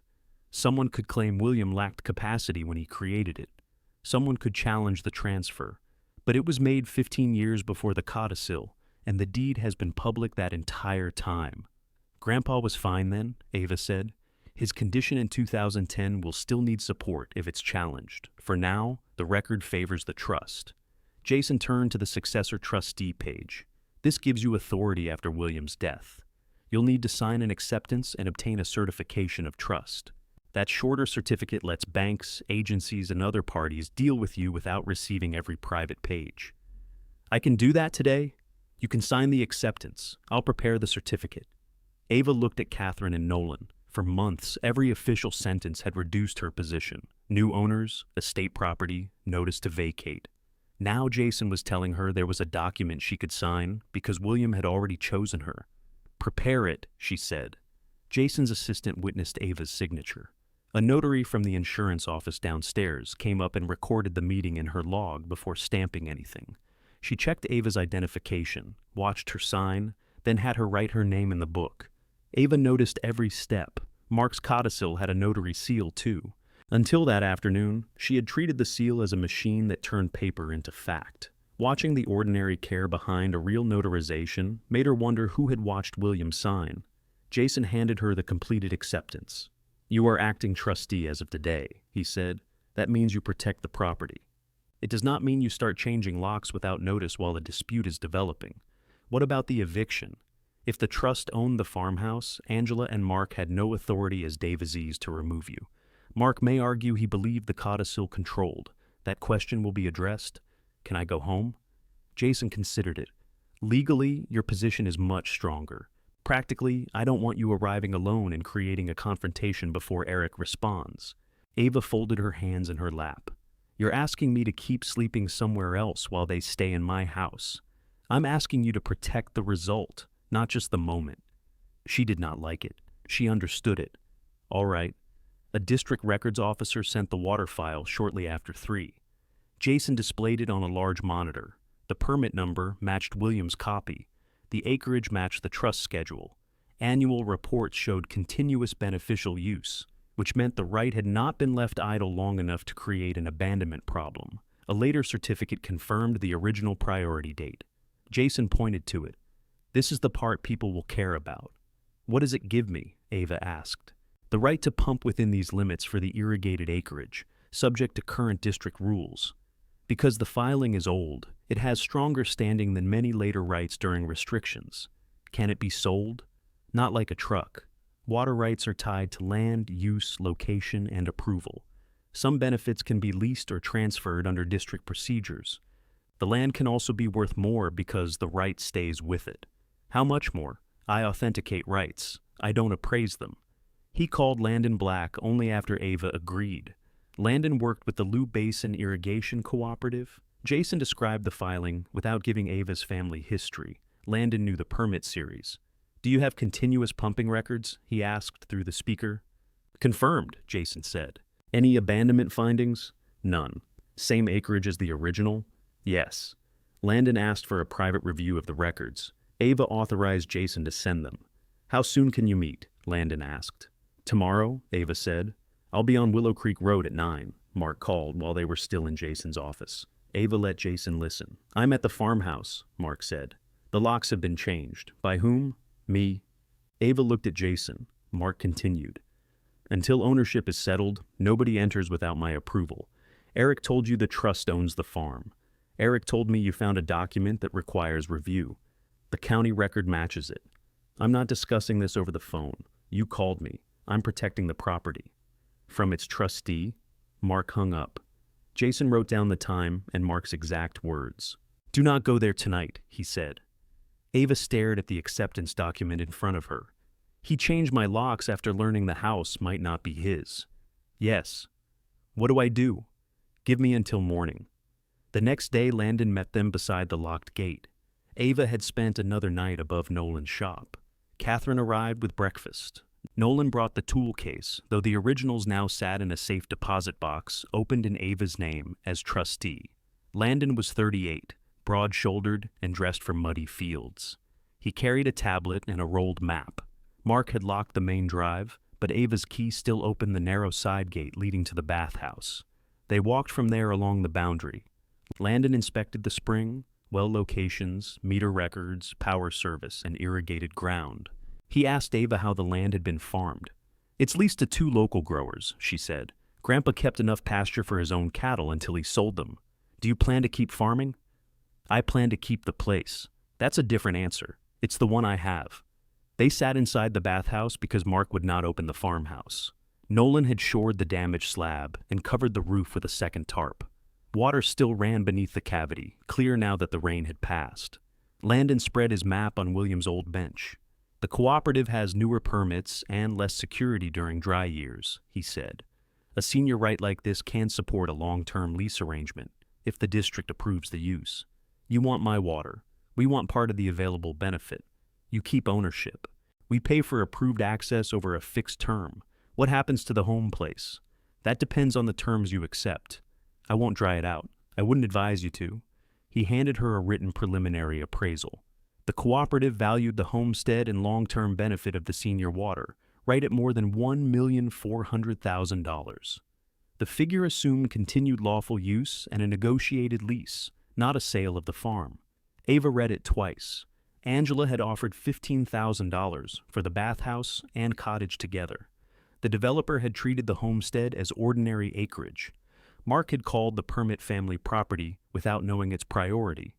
Someone could claim William lacked capacity when he created it. Someone could challenge the transfer. But it was made 15 years before the codicil, and the deed has been public that entire time. Grandpa was fine then, Ava said. His condition in 2010 will still need support if it's challenged. For now, the record favors the trust. Jason turned to the successor trustee page. This gives you authority after William's death. You'll need to sign an acceptance and obtain a certification of trust. That shorter certificate lets banks, agencies, and other parties deal with you without receiving every private page. I can do that today? You can sign the acceptance. I'll prepare the certificate. Ava looked at Catherine and Nolan. For months, every official sentence had reduced her position. New owners, estate property, notice to vacate. Now Jason was telling her there was a document she could sign because William had already chosen her. Prepare it, she said. Jason's assistant witnessed Ava's signature. A notary from the insurance office downstairs came up and recorded the meeting in her log before stamping anything. She checked Ava's identification, watched her sign, then had her write her name in the book. Ava noticed every step. Mark's codicil had a notary seal, too. Until that afternoon, she had treated the seal as a machine that turned paper into fact. Watching the ordinary care behind a real notarization made her wonder who had watched William sign. Jason handed her the completed acceptance. You are acting trustee as of today, he said. That means you protect the property. It does not mean you start changing locks without notice while the dispute is developing. What about the eviction? If the trust owned the farmhouse, Angela and Mark had no authority as Davies to remove you. Mark may argue he believed the codicil controlled. That question will be addressed. Can I go home? Jason considered it. Legally, your position is much stronger. Practically, I don't want you arriving alone and creating a confrontation before Eric responds. Ava folded her hands in her lap. You're asking me to keep sleeping somewhere else while they stay in my house. I'm asking you to protect the result, not just the moment. She did not like it. She understood it. All right. A district records officer sent the water file shortly after 3. Jason displayed it on a large monitor. The permit number matched William's copy. The acreage matched the trust schedule. Annual reports showed continuous beneficial use, which meant the right had not been left idle long enough to create an abandonment problem. A later certificate confirmed the original priority date. Jason pointed to it. This is the part people will care about. What does it give me? Ava asked. The right to pump within these limits for the irrigated acreage, subject to current district rules. Because the filing is old, it has stronger standing than many later rights during restrictions. Can it be sold? Not like a truck. Water rights are tied to land, use, location, and approval. Some benefits can be leased or transferred under district procedures. The land can also be worth more because the right stays with it. How much more? I authenticate rights. I don't appraise them. He called Landon black only after Ava agreed. Landon worked with the Lou Basin Irrigation Cooperative. Jason described the filing without giving Ava's family history. Landon knew the permit series. Do you have continuous pumping records? He asked through the speaker. Confirmed, Jason said. Any abandonment findings? None. Same acreage as the original? Yes. Landon asked for a private review of the records. Ava authorized Jason to send them. How soon can you meet? Landon asked. Tomorrow, Ava said. I'll be on Willow Creek Road at 9, Mark called while they were still in Jason's office. Ava let Jason listen. I'm at the farmhouse, Mark said. The locks have been changed. By whom? Me. Ava looked at Jason. Mark continued. Until ownership is settled, nobody enters without my approval. Eric told you the trust owns the farm. Eric told me you found a document that requires review. The county record matches it. I'm not discussing this over the phone. You called me. I'm protecting the property. From its trustee, Mark hung up. Jason wrote down the time and Mark's exact words. "Do not go there tonight," he said. Ava stared at the acceptance document in front of her. "He changed my locks after learning the house might not be his." "Yes." "What do I do?" "Give me until morning." The next day, Landon met them beside the locked gate. Ava had spent another night above Nolan's shop. Catherine arrived with breakfast. Nolan brought the tool case, though the originals now sat in a safe deposit box opened in Ava's name as trustee. Landon was 38, broad-shouldered and dressed for muddy fields. He carried a tablet and a rolled map. Mark had locked the main drive, but Ava's key still opened the narrow side gate leading to the bathhouse. They walked from there along the boundary. Landon inspected the spring, well locations, meter records, power service, and irrigated ground. He asked Ava how the land had been farmed. "It's leased to 2 local growers," she said. "Grandpa kept enough pasture for his own cattle until he sold them. Do you plan to keep farming?" "I plan to keep the place." "That's a different answer. It's the one I have." They sat inside the bathhouse because Mark would not open the farmhouse. Nolan had shored the damaged slab and covered the roof with a second tarp. Water still ran beneath the cavity, clear now that the rain had passed. Landon spread his map on William's old bench. "The cooperative has newer permits and less security during dry years," he said. "A senior right like this can support a long-term lease arrangement, if the district approves the use. You want my water. We want part of the available benefit. You keep ownership. We pay for approved access over a fixed term. What happens to the home place? That depends on the terms you accept. I won't dry it out. I wouldn't advise you to." He handed her a written preliminary appraisal. The cooperative valued the homestead and long-term benefit of the senior water, right at more than $1,400,000. The figure assumed continued lawful use and a negotiated lease, not a sale of the farm. Ava read it twice. Angela had offered $15,000 for the bathhouse and cottage together. The developer had treated the homestead as ordinary acreage. Mark had called the permit family property without knowing its priority.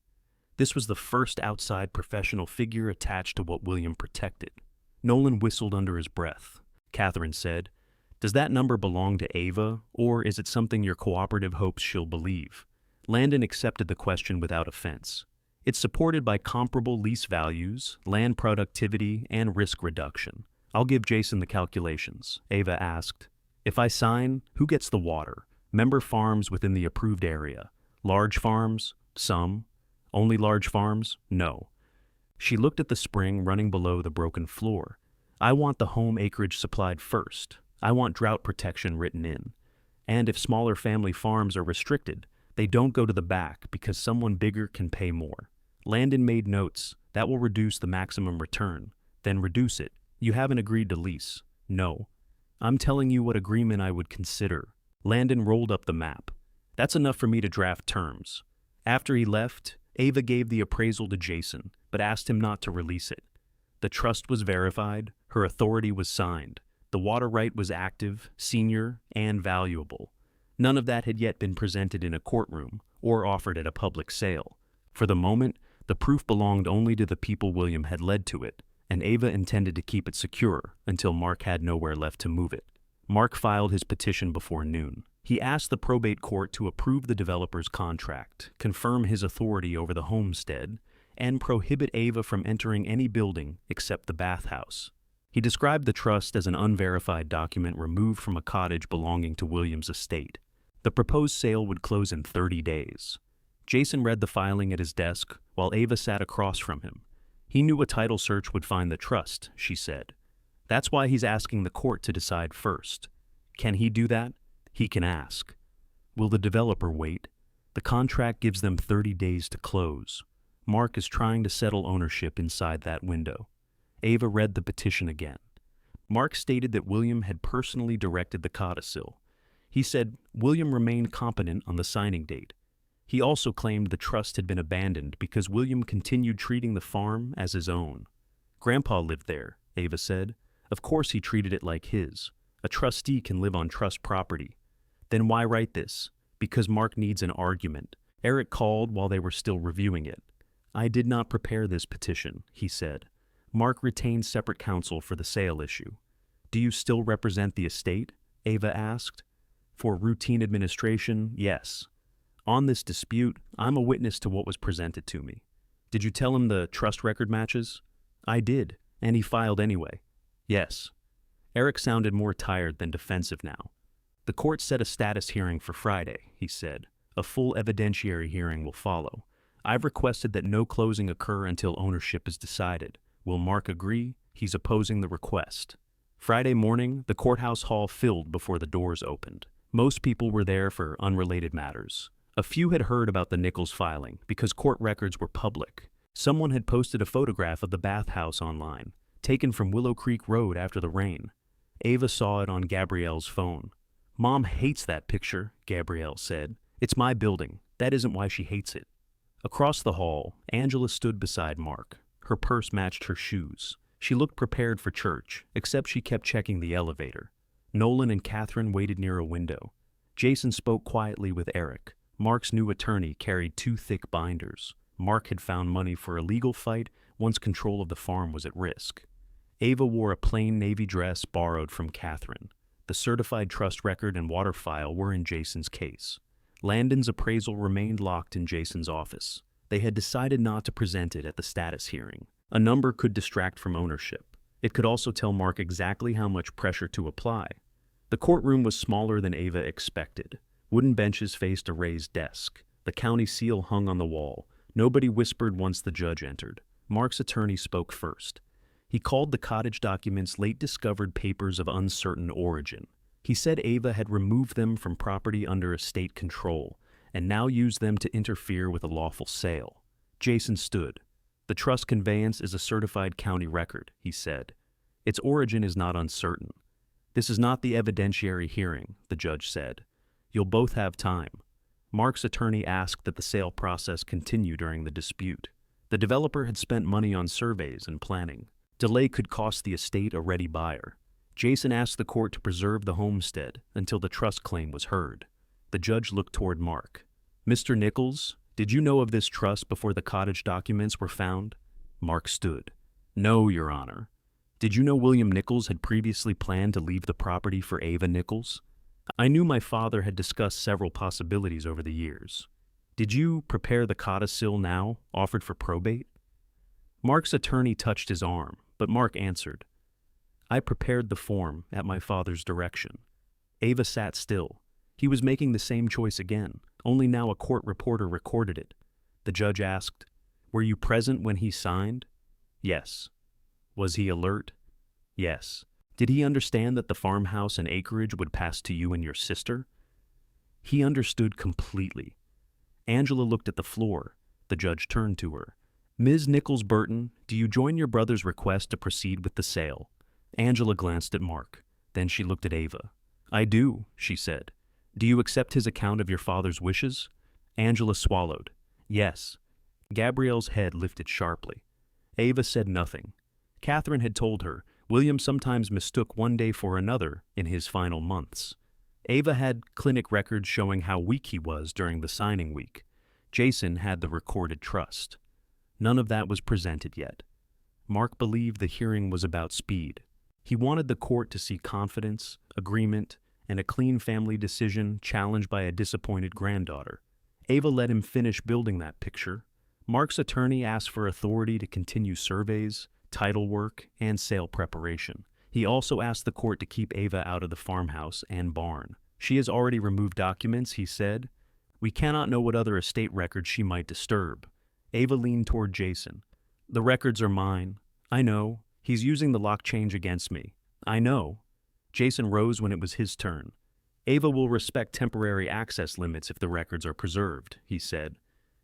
This was the first outside professional figure attached to what William protected. Nolan whistled under his breath. Catherine said, "Does that number belong to Ava, or is it something your cooperative hopes she'll believe?" Landon accepted the question without offense. "It's supported by comparable lease values, land productivity, and risk reduction. I'll give Jason the calculations." Ava asked, "If I sign, who gets the water? Member farms within the approved area. Large farms? Some. Only large farms? No." She looked at the spring running below the broken floor. "I want the home acreage supplied first. I want drought protection written in. And if smaller family farms are restricted, they don't go to the back because someone bigger can pay more." Landon made notes. "That will reduce the maximum return." "Then reduce it. You haven't agreed to lease." "No." "I'm telling you what agreement I would consider." Landon rolled up the map. "That's enough for me to draft terms." After he left, Ava gave the appraisal to Jason, but asked him not to release it. The trust was verified, her authority was signed, the water right was active, senior, and valuable. None of that had yet been presented in a courtroom or offered at a public sale. For the moment, the proof belonged only to the people William had led to it, and Ava intended to keep it secure until Mark had nowhere left to move it. Mark filed his petition before noon. He asked the probate court to approve the developer's contract, confirm his authority over the homestead, and prohibit Ava from entering any building except the bathhouse. He described the trust as an unverified document removed from a cottage belonging to William's estate. The proposed sale would close in 30 days. Jason read the filing at his desk while Ava sat across from him. He knew a title search would find the trust, she said. That's why he's asking the court to decide first. Can he do that? He can ask. Will the developer wait? The contract gives them 30 days to close. Mark is trying to settle ownership inside that window. Ava read the petition again. Mark stated that William had personally directed the codicil. He said William remained competent on the signing date. He also claimed the trust had been abandoned because William continued treating the farm as his own. Grandpa lived there, Ava said. Of course he treated it like his. A trustee can live on trust property. Then why write this? Because Mark needs an argument. Eric called while they were still reviewing it. I did not prepare this petition, he said. Mark retained separate counsel for the sale issue. Do you still represent the estate? Ava asked. For routine administration, yes. On this dispute, I'm a witness to what was presented to me. Did you tell him the trust record matches? I did, and he filed anyway. Yes. Eric sounded more tired than defensive now. The court set a status hearing for Friday, he said. A full evidentiary hearing will follow. I've requested that no closing occur until ownership is decided. Will Mark agree? He's opposing the request. Friday morning, the courthouse hall filled before the doors opened. Most people were there for unrelated matters. A few had heard about the Nichols filing because court records were public. Someone had posted a photograph of the Bathhouse online, taken from Willow Creek Road after the rain. Ava saw it on Gabrielle's phone. Mom hates that picture, Gabrielle said. It's my building. That isn't why she hates it. Across the hall, Angela stood beside Mark. Her purse matched her shoes. She looked prepared for church, except she kept checking the elevator. Nolan and Catherine waited near a window. Jason spoke quietly with Eric. Mark's new attorney carried 2 thick binders. Mark had found money for a legal fight once control of the farm was at risk. Ava wore a plain navy dress borrowed from Catherine. The certified trust record and water file were in Jason's case. Landon's appraisal remained locked in Jason's office. They had decided not to present it at the status hearing. A number could distract from ownership. It could also tell Mark exactly how much pressure to apply. The courtroom was smaller than Ava expected. Wooden benches faced a raised desk. The county seal hung on the wall. Nobody whispered once the judge entered. Mark's attorney spoke first. He called the Cottage documents late-discovered papers of uncertain origin. He said Ava had removed them from property under estate control and now used them to interfere with a lawful sale. Jason stood. The trust conveyance is a certified county record, he said. Its origin is not uncertain. This is not the evidentiary hearing, the judge said. You'll both have time. Mark's attorney asked that the sale process continue during the dispute. The developer had spent money on surveys and planning. Delay could cost the estate a ready buyer. Jason asked the court to preserve the homestead until the trust claim was heard. The judge looked toward Mark. Mr. Nichols, did you know of this trust before the Cottage documents were found? Mark stood. No, Your Honor. Did you know William Nichols had previously planned to leave the property for Ava Nichols? I knew my father had discussed several possibilities over the years. Did you prepare the codicil now, offered for probate? Mark's attorney touched his arm, but Mark answered. I prepared the form at my father's direction. Ava sat still. He was making the same choice again, only now a court reporter recorded it. The judge asked, Were you present when he signed? Yes. Was he alert? Yes. Did he understand that the farmhouse and acreage would pass to you and your sister? He understood completely. Angela looked at the floor. The judge turned to her. Ms. Nichols-Burton, do you join your brother's request to proceed with the sale? Angela glanced at Mark. Then she looked at Ava. I do, she said. Do you accept his account of your father's wishes? Angela swallowed. Yes. Gabrielle's head lifted sharply. Ava said nothing. Catherine had told her, William sometimes mistook one day for another in his final months. Ava had clinic records showing how weak he was during the signing week. Jason had the recorded trust. None of that was presented yet. Mark believed the hearing was about speed. He wanted the court to see confidence, agreement, and a clean family decision challenged by a disappointed granddaughter. Ava let him finish building that picture. Mark's attorney asked for authority to continue surveys, title work, and sale preparation. He also asked the court to keep Ava out of the farmhouse and barn. She has already removed documents, he said. We cannot know what other estate records she might disturb. Ava leaned toward Jason. The records are mine. I know. He's using the lock change against me. I know. Jason rose when it was his turn. Ava will respect temporary access limits if the records are preserved, he said.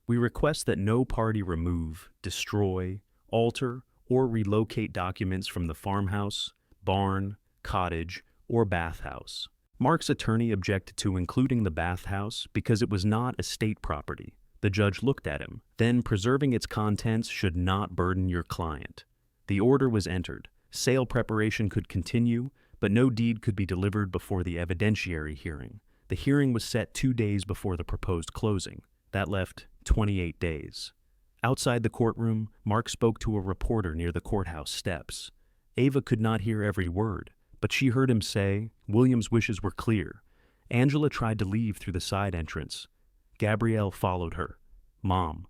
We request that no party remove, destroy, alter, or relocate documents from the farmhouse, barn, cottage, or bathhouse. Mark's attorney objected to including the bathhouse because it was not estate property. The judge looked at him. Then preserving its contents should not burden your client. The order was entered. Sale preparation could continue, but no deed could be delivered before the evidentiary hearing. The hearing was set 2 days before the proposed closing. That left 28 days. Outside the courtroom, Mark spoke to a reporter near the courthouse steps. Ava could not hear every word, but she heard him say William's wishes were clear. Angela tried to leave through the side entrance. Gabrielle followed her. Mom.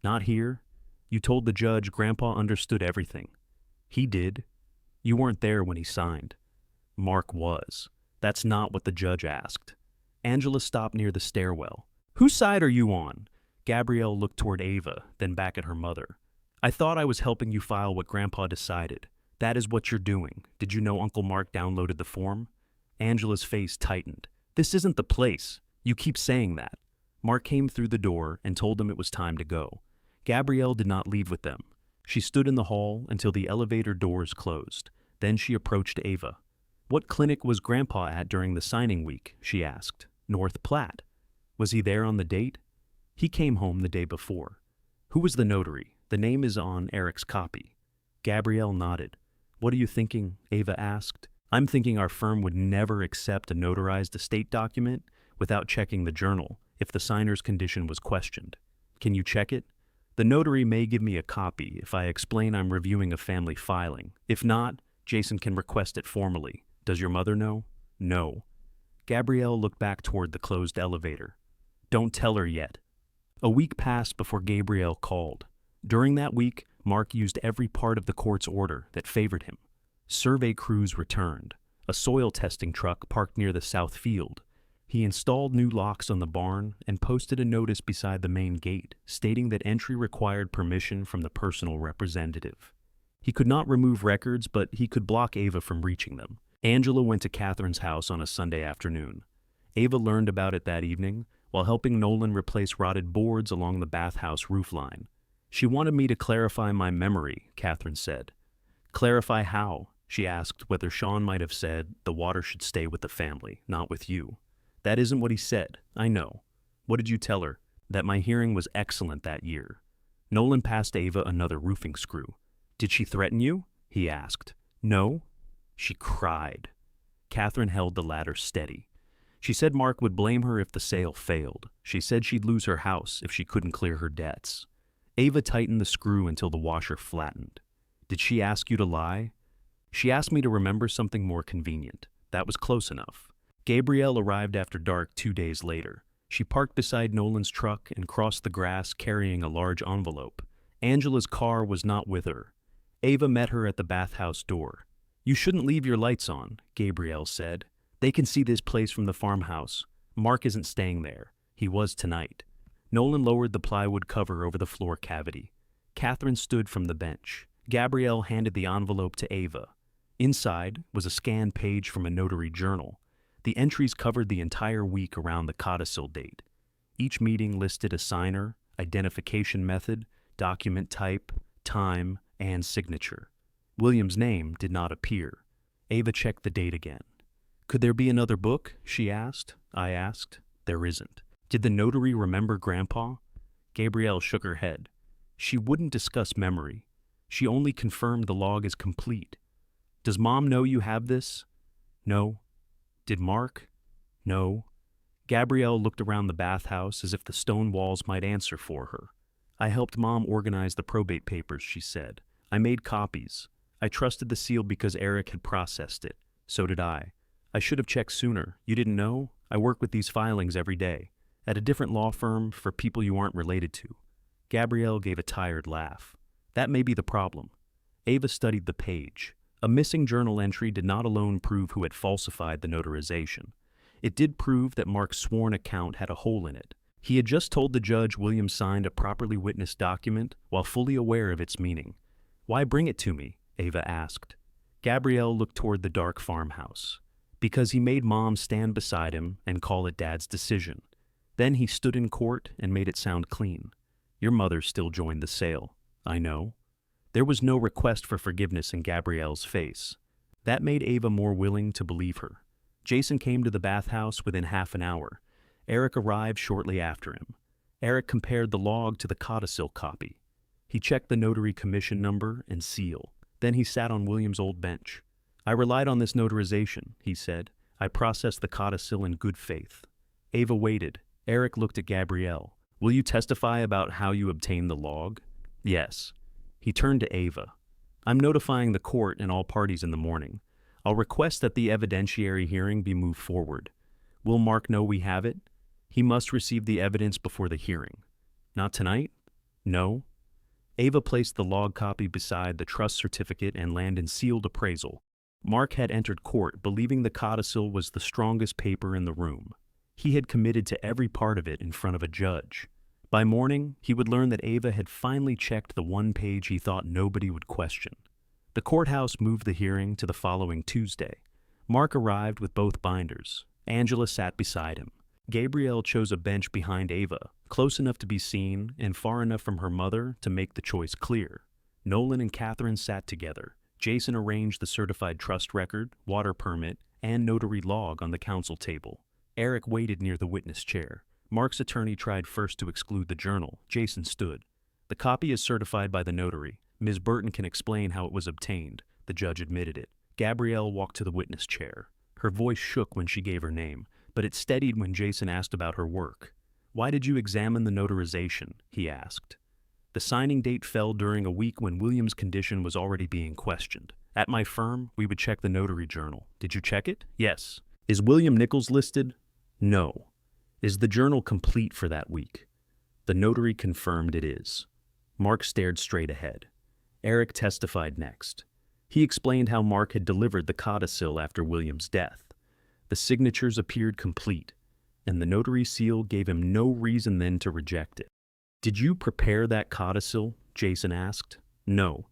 Not here? You told the judge Grandpa understood everything. He did. You weren't there when he signed. Mark was. That's not what the judge asked. Angela stopped near the stairwell. Whose side are you on? Gabrielle looked toward Ava, then back at her mother. I thought I was helping you file what Grandpa decided. That is what you're doing. Did you know Uncle Mark downloaded the form? Angela's face tightened. This isn't the place. You keep saying that. Mark came through the door and told them it was time to go. Gabrielle did not leave with them. She stood in the hall until the elevator doors closed. Then she approached Ava. What clinic was Grandpa at during the signing week? She asked. North Platte. Was he there on the date? He came home the day before. Who was the notary? The name is on Eric's copy. Gabrielle nodded. What are you thinking? Ava asked. I'm thinking our firm would never accept a notarized estate document without checking the journal if the signer's condition was questioned. Can you check it? The notary may give me a copy if I explain I'm reviewing a family filing. If not, Jason can request it formally. Does your mother know? No. Gabrielle looked back toward the closed elevator. Don't tell her yet. A week passed before Gabrielle called. During that week, Mark used every part of the court's order that favored him. Survey crews returned. A soil testing truck parked near the south field. He installed new locks on the barn and posted a notice beside the main gate stating that entry required permission from the personal representative. He could not remove records, but he could block Ava from reaching them. Angela went to Catherine's house on a Sunday afternoon. Ava learned about it that evening while helping Nolan replace rotted boards along the bathhouse roofline. She wanted me to clarify my memory, Catherine said. Clarify how? She asked whether Sean might have said the water should stay with the family, not with you. That isn't what he said, I know. What did you tell her? That my hearing was excellent that year. Nolan passed Ava another roofing screw. Did she threaten you? He asked. No. She cried. Catherine held the ladder steady. She said Mark would blame her if the sale failed. She said she'd lose her house if she couldn't clear her debts. Ava tightened the screw until the washer flattened. Did she ask you to lie? She asked me to remember something more convenient. That was close enough. Gabrielle arrived after dark 2 days later. She parked beside Nolan's truck and crossed the grass carrying a large envelope. Angela's car was not with her. Ava met her at the bathhouse door. You shouldn't leave your lights on, Gabrielle said. They can see this place from the farmhouse. Mark isn't staying there. He was tonight. Nolan lowered the plywood cover over the floor cavity. Catherine stood from the bench. Gabrielle handed the envelope to Ava. Inside was a scanned page from a notary journal. The entries covered the entire week around the codicil date. Each meeting listed a signer, identification method, document type, time, and signature. William's name did not appear. Ava checked the date again. Could there be another book? She asked. I asked. There isn't. Did the notary remember Grandpa? Gabrielle shook her head. She wouldn't discuss memory. She only confirmed the log is complete. Does Mom know you have this? No. Did Mark? No. Gabrielle looked around the bathhouse as if the stone walls might answer for her. I helped Mom organize the probate papers, she said. I made copies. I trusted the seal because Eric had processed it. So did I. I should have checked sooner. You didn't know? I work with these filings every day. At a different law firm for people you aren't related to. Gabrielle gave a tired laugh. That may be the problem. Ava studied the page. A missing journal entry did not alone prove who had falsified the notarization. It did prove that Mark's sworn account had a hole in it. He had just told the judge William signed a properly witnessed document while fully aware of its meaning. Why bring it to me? Ava asked. Gabrielle looked toward the dark farmhouse. Because he made Mom stand beside him and call it Dad's decision. Then he stood in court and made it sound clean. Your mother still joined the sale. I know. There was no request for forgiveness in Gabrielle's face. That made Ava more willing to believe her. Jason came to the bathhouse within half an hour. Eric arrived shortly after him. Eric compared the log to the codicil copy. He checked the notary commission number and seal. Then he sat on William's old bench. I relied on this notarization, he said. I processed the codicil in good faith. Ava waited. Eric looked at Gabrielle. Will you testify about how you obtained the log? Yes. He turned to Ava. I'm notifying the court and all parties in the morning. I'll request that the evidentiary hearing be moved forward. Will Mark know we have it? He must receive the evidence before the hearing. Not tonight? No. Ava placed the log copy beside the trust certificate and land and sealed appraisal. Mark had entered court believing the codicil was the strongest paper in the room. He had committed to every part of it in front of a judge. By morning, he would learn that Ava had finally checked the one page he thought nobody would question. The courthouse moved the hearing to the following Tuesday. Mark arrived with both binders. Angela sat beside him. Gabrielle chose a bench behind Ava, close enough to be seen and far enough from her mother to make the choice clear. Nolan and Catherine sat together. Jason arranged the certified trust record, water permit, and notary log on the counsel table. Eric waited near the witness chair. Mark's attorney tried first to exclude the journal. Jason stood. The copy is certified by the notary. Ms. Burton can explain how it was obtained. The judge admitted it. Gabrielle walked to the witness chair. Her voice shook when she gave her name, but it steadied when Jason asked about her work. Why did you examine the notarization? He asked. The signing date fell during a week when William's condition was already being questioned. At my firm, we would check the notary journal. Did you check it? Yes. Is William Nichols listed? No. Is the journal complete for that week? The notary confirmed it is. Mark stared straight ahead. Eric testified next. He explained how Mark had delivered the codicil after William's death. The signatures appeared complete, and the notary seal gave him no reason then to reject it. Did you prepare that codicil? Jason asked. No.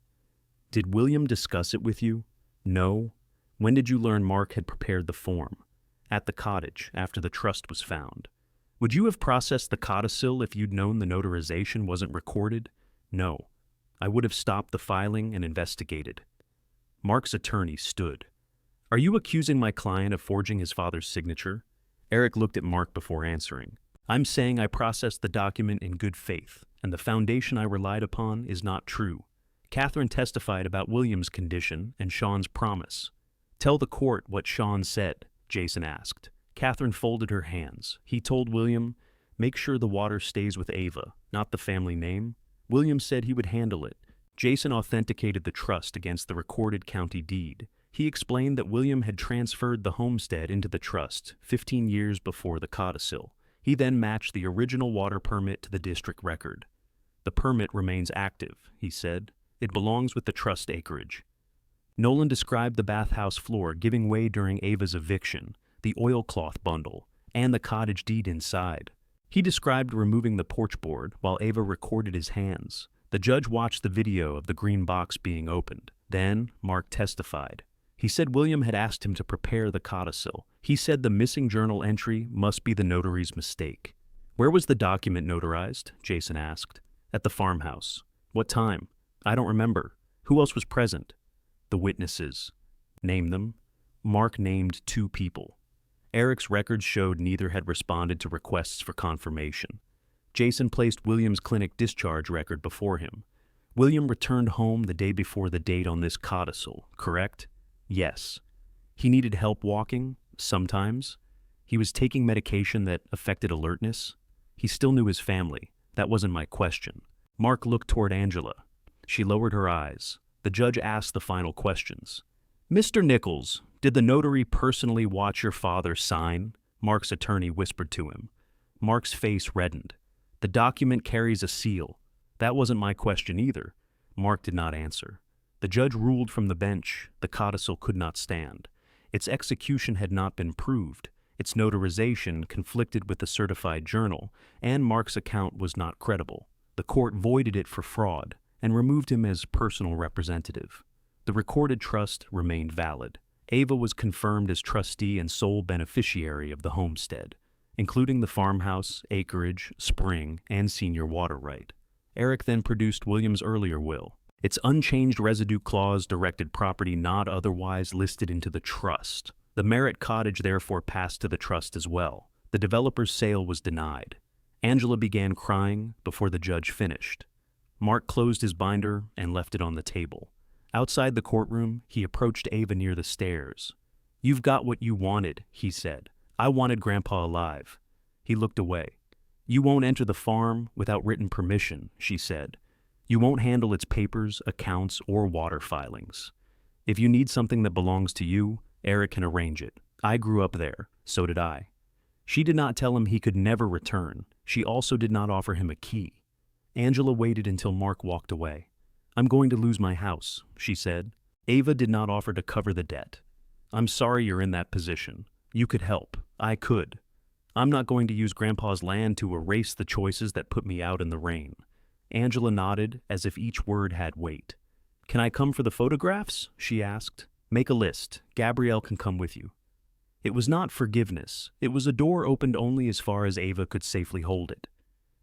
Did William discuss it with you? No. When did you learn Mark had prepared the form? At the cottage, after the trust was found. Would you have processed the codicil if you'd known the notarization wasn't recorded? No. I would have stopped the filing and investigated. Mark's attorney stood. Are you accusing my client of forging his father's signature? Eric looked at Mark before answering. I'm saying I processed the document in good faith, and the foundation I relied upon is not true. Catherine testified about William's condition and Sean's promise. Tell the court what Sean said, Jason asked. Catherine folded her hands. He told William, make sure the water stays with Ava, not the family name. William said he would handle it. Jason authenticated the trust against the recorded county deed. He explained that William had transferred the homestead into the trust 15 years before the codicil. He then matched the original water permit to the district record. The permit remains active, he said. It belongs with the trust acreage. Nolan described the bathhouse floor giving way during Ava's eviction, the oilcloth bundle, and the cottage deed inside. He described removing the porch board while Ava recorded his hands. The judge watched the video of the green box being opened. Then, Mark testified. He said William had asked him to prepare the codicil. He said the missing journal entry must be the notary's mistake. Where was the document notarized? Jason asked. At the farmhouse. What time? I don't remember. Who else was present? The witnesses. Name them. Mark named 2 people. Eric's records showed neither had responded to requests for confirmation. Jason placed William's clinic discharge record before him. William returned home the day before the date on this codicil, correct? Yes. He needed help walking, sometimes. He was taking medication that affected alertness. He still knew his family. That wasn't my question. Mark looked toward Angela. She lowered her eyes. The judge asked the final questions. Mr. Nichols, did the notary personally watch your father sign? Mark's attorney whispered to him. Mark's face reddened. The document carries a seal. That wasn't my question either. Mark did not answer. The judge ruled from the bench the codicil could not stand. Its execution had not been proved. Its notarization conflicted with the certified journal, and Mark's account was not credible. The court voided it for fraud and removed him as personal representative. The recorded trust remained valid. Ava was confirmed as trustee and sole beneficiary of the homestead, including the farmhouse, acreage, spring, and senior water right. Eric then produced William's earlier will. Its unchanged residue clause directed property not otherwise listed into the trust. The Merritt cottage therefore passed to the trust as well. The developer's sale was denied. Angela began crying before the judge finished. Mark closed his binder and left it on the table. Outside the courtroom, he approached Ava near the stairs. "You've got what you wanted," he said. "I wanted Grandpa alive." He looked away. "You won't enter the farm without written permission," she said. "You won't handle its papers, accounts, or water filings. If you need something that belongs to you, Eric can arrange it. I grew up there, so did I." She did not tell him he could never return. She also did not offer him a key. Angela waited until Mark walked away. "I'm going to lose my house," she said. Ava did not offer to cover the debt. "I'm sorry you're in that position. You could help. I could. I'm not going to use Grandpa's land to erase the choices that put me out in the rain." Angela nodded, as if each word had weight. "Can I come for the photographs?" she asked. "Make a list. Gabrielle can come with you." It was not forgiveness. It was a door opened only as far as Ava could safely hold it.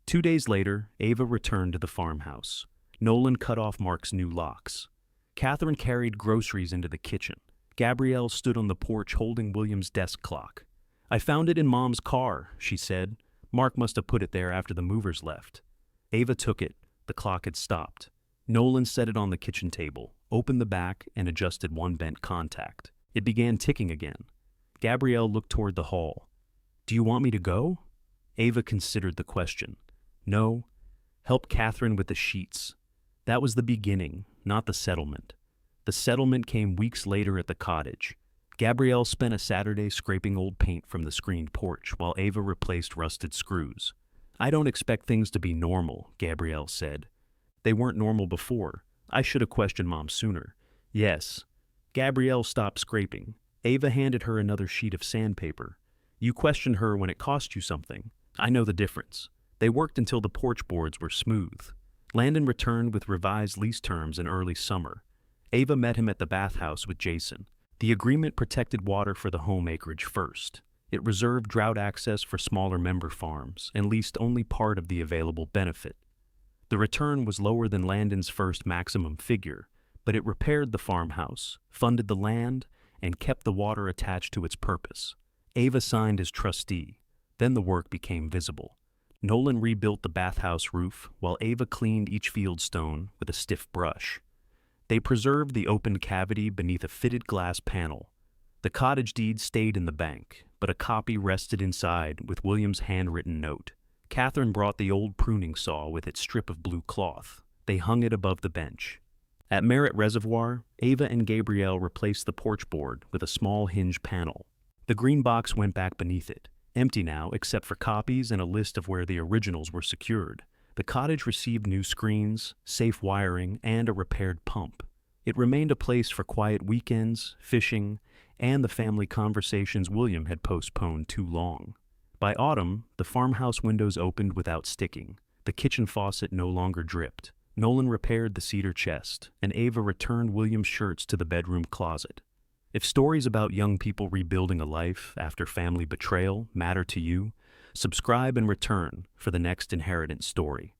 2 days later, Ava returned to the farmhouse. Nolan cut off Mark's new locks. Catherine carried groceries into the kitchen. Gabrielle stood on the porch holding William's desk clock. "I found it in Mom's car," she said. "Mark must have put it there after the movers left." Ava took it. The clock had stopped. Nolan set it on the kitchen table, opened the back, and adjusted one bent contact. It began ticking again. Gabrielle looked toward the hall. "Do you want me to go?" Ava considered the question. "No. Help Catherine with the sheets." That was the beginning, not the settlement. The settlement came weeks later at the cottage. Gabrielle spent a Saturday scraping old paint from the screened porch while Ava replaced rusted screws. "I don't expect things to be normal," Gabrielle said. "They weren't normal before. I should have questioned Mom sooner." "Yes." Gabrielle stopped scraping. Ava handed her another sheet of sandpaper. "You questioned her when it cost you something. I know the difference." They worked until the porch boards were smooth. Landon returned with revised lease terms in early summer. Ava met him at the bathhouse with Jason. The agreement protected water for the home acreage first. It reserved drought access for smaller member farms and leased only part of the available benefit. The return was lower than Landon's first maximum figure, but it repaired the farmhouse, funded the land, and kept the water attached to its purpose. Ava signed as trustee. Then the work became visible. Nolan rebuilt the bathhouse roof, while Ava cleaned each field stone with a stiff brush. They preserved the open cavity beneath a fitted glass panel. The cottage deed stayed in the bank, but a copy rested inside with William's handwritten note. Catherine brought the old pruning saw with its strip of blue cloth. They hung it above the bench. At Merritt Reservoir, Ava and Gabrielle replaced the porch board with a small hinge panel. The green box went back beneath it, empty now except for copies and a list of where the originals were secured. The cottage received new screens, safe wiring, and a repaired pump. It remained a place for quiet weekends, fishing, and the family conversations William had postponed too long. By autumn, the farmhouse windows opened without sticking. The kitchen faucet no longer dripped. Nolan repaired the cedar chest, and Ava returned William's shirts to the bedroom closet. If stories about young people rebuilding a life after family betrayal matter to you, subscribe and return for the next inheritance story.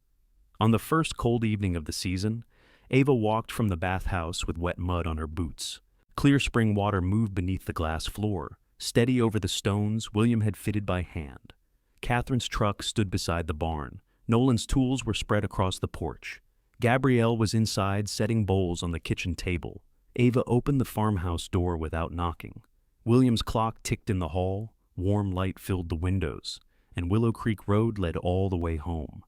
On the first cold evening of the season, Ava walked from the bathhouse with wet mud on her boots. Clear spring water moved beneath the glass floor, steady over the stones William had fitted by hand. Catherine's truck stood beside the barn. Nolan's tools were spread across the porch. Gabrielle was inside setting bowls on the kitchen table. Ava opened the farmhouse door without knocking. William's clock ticked in the hall, warm light filled the windows, and Willow Creek Road led all the way home.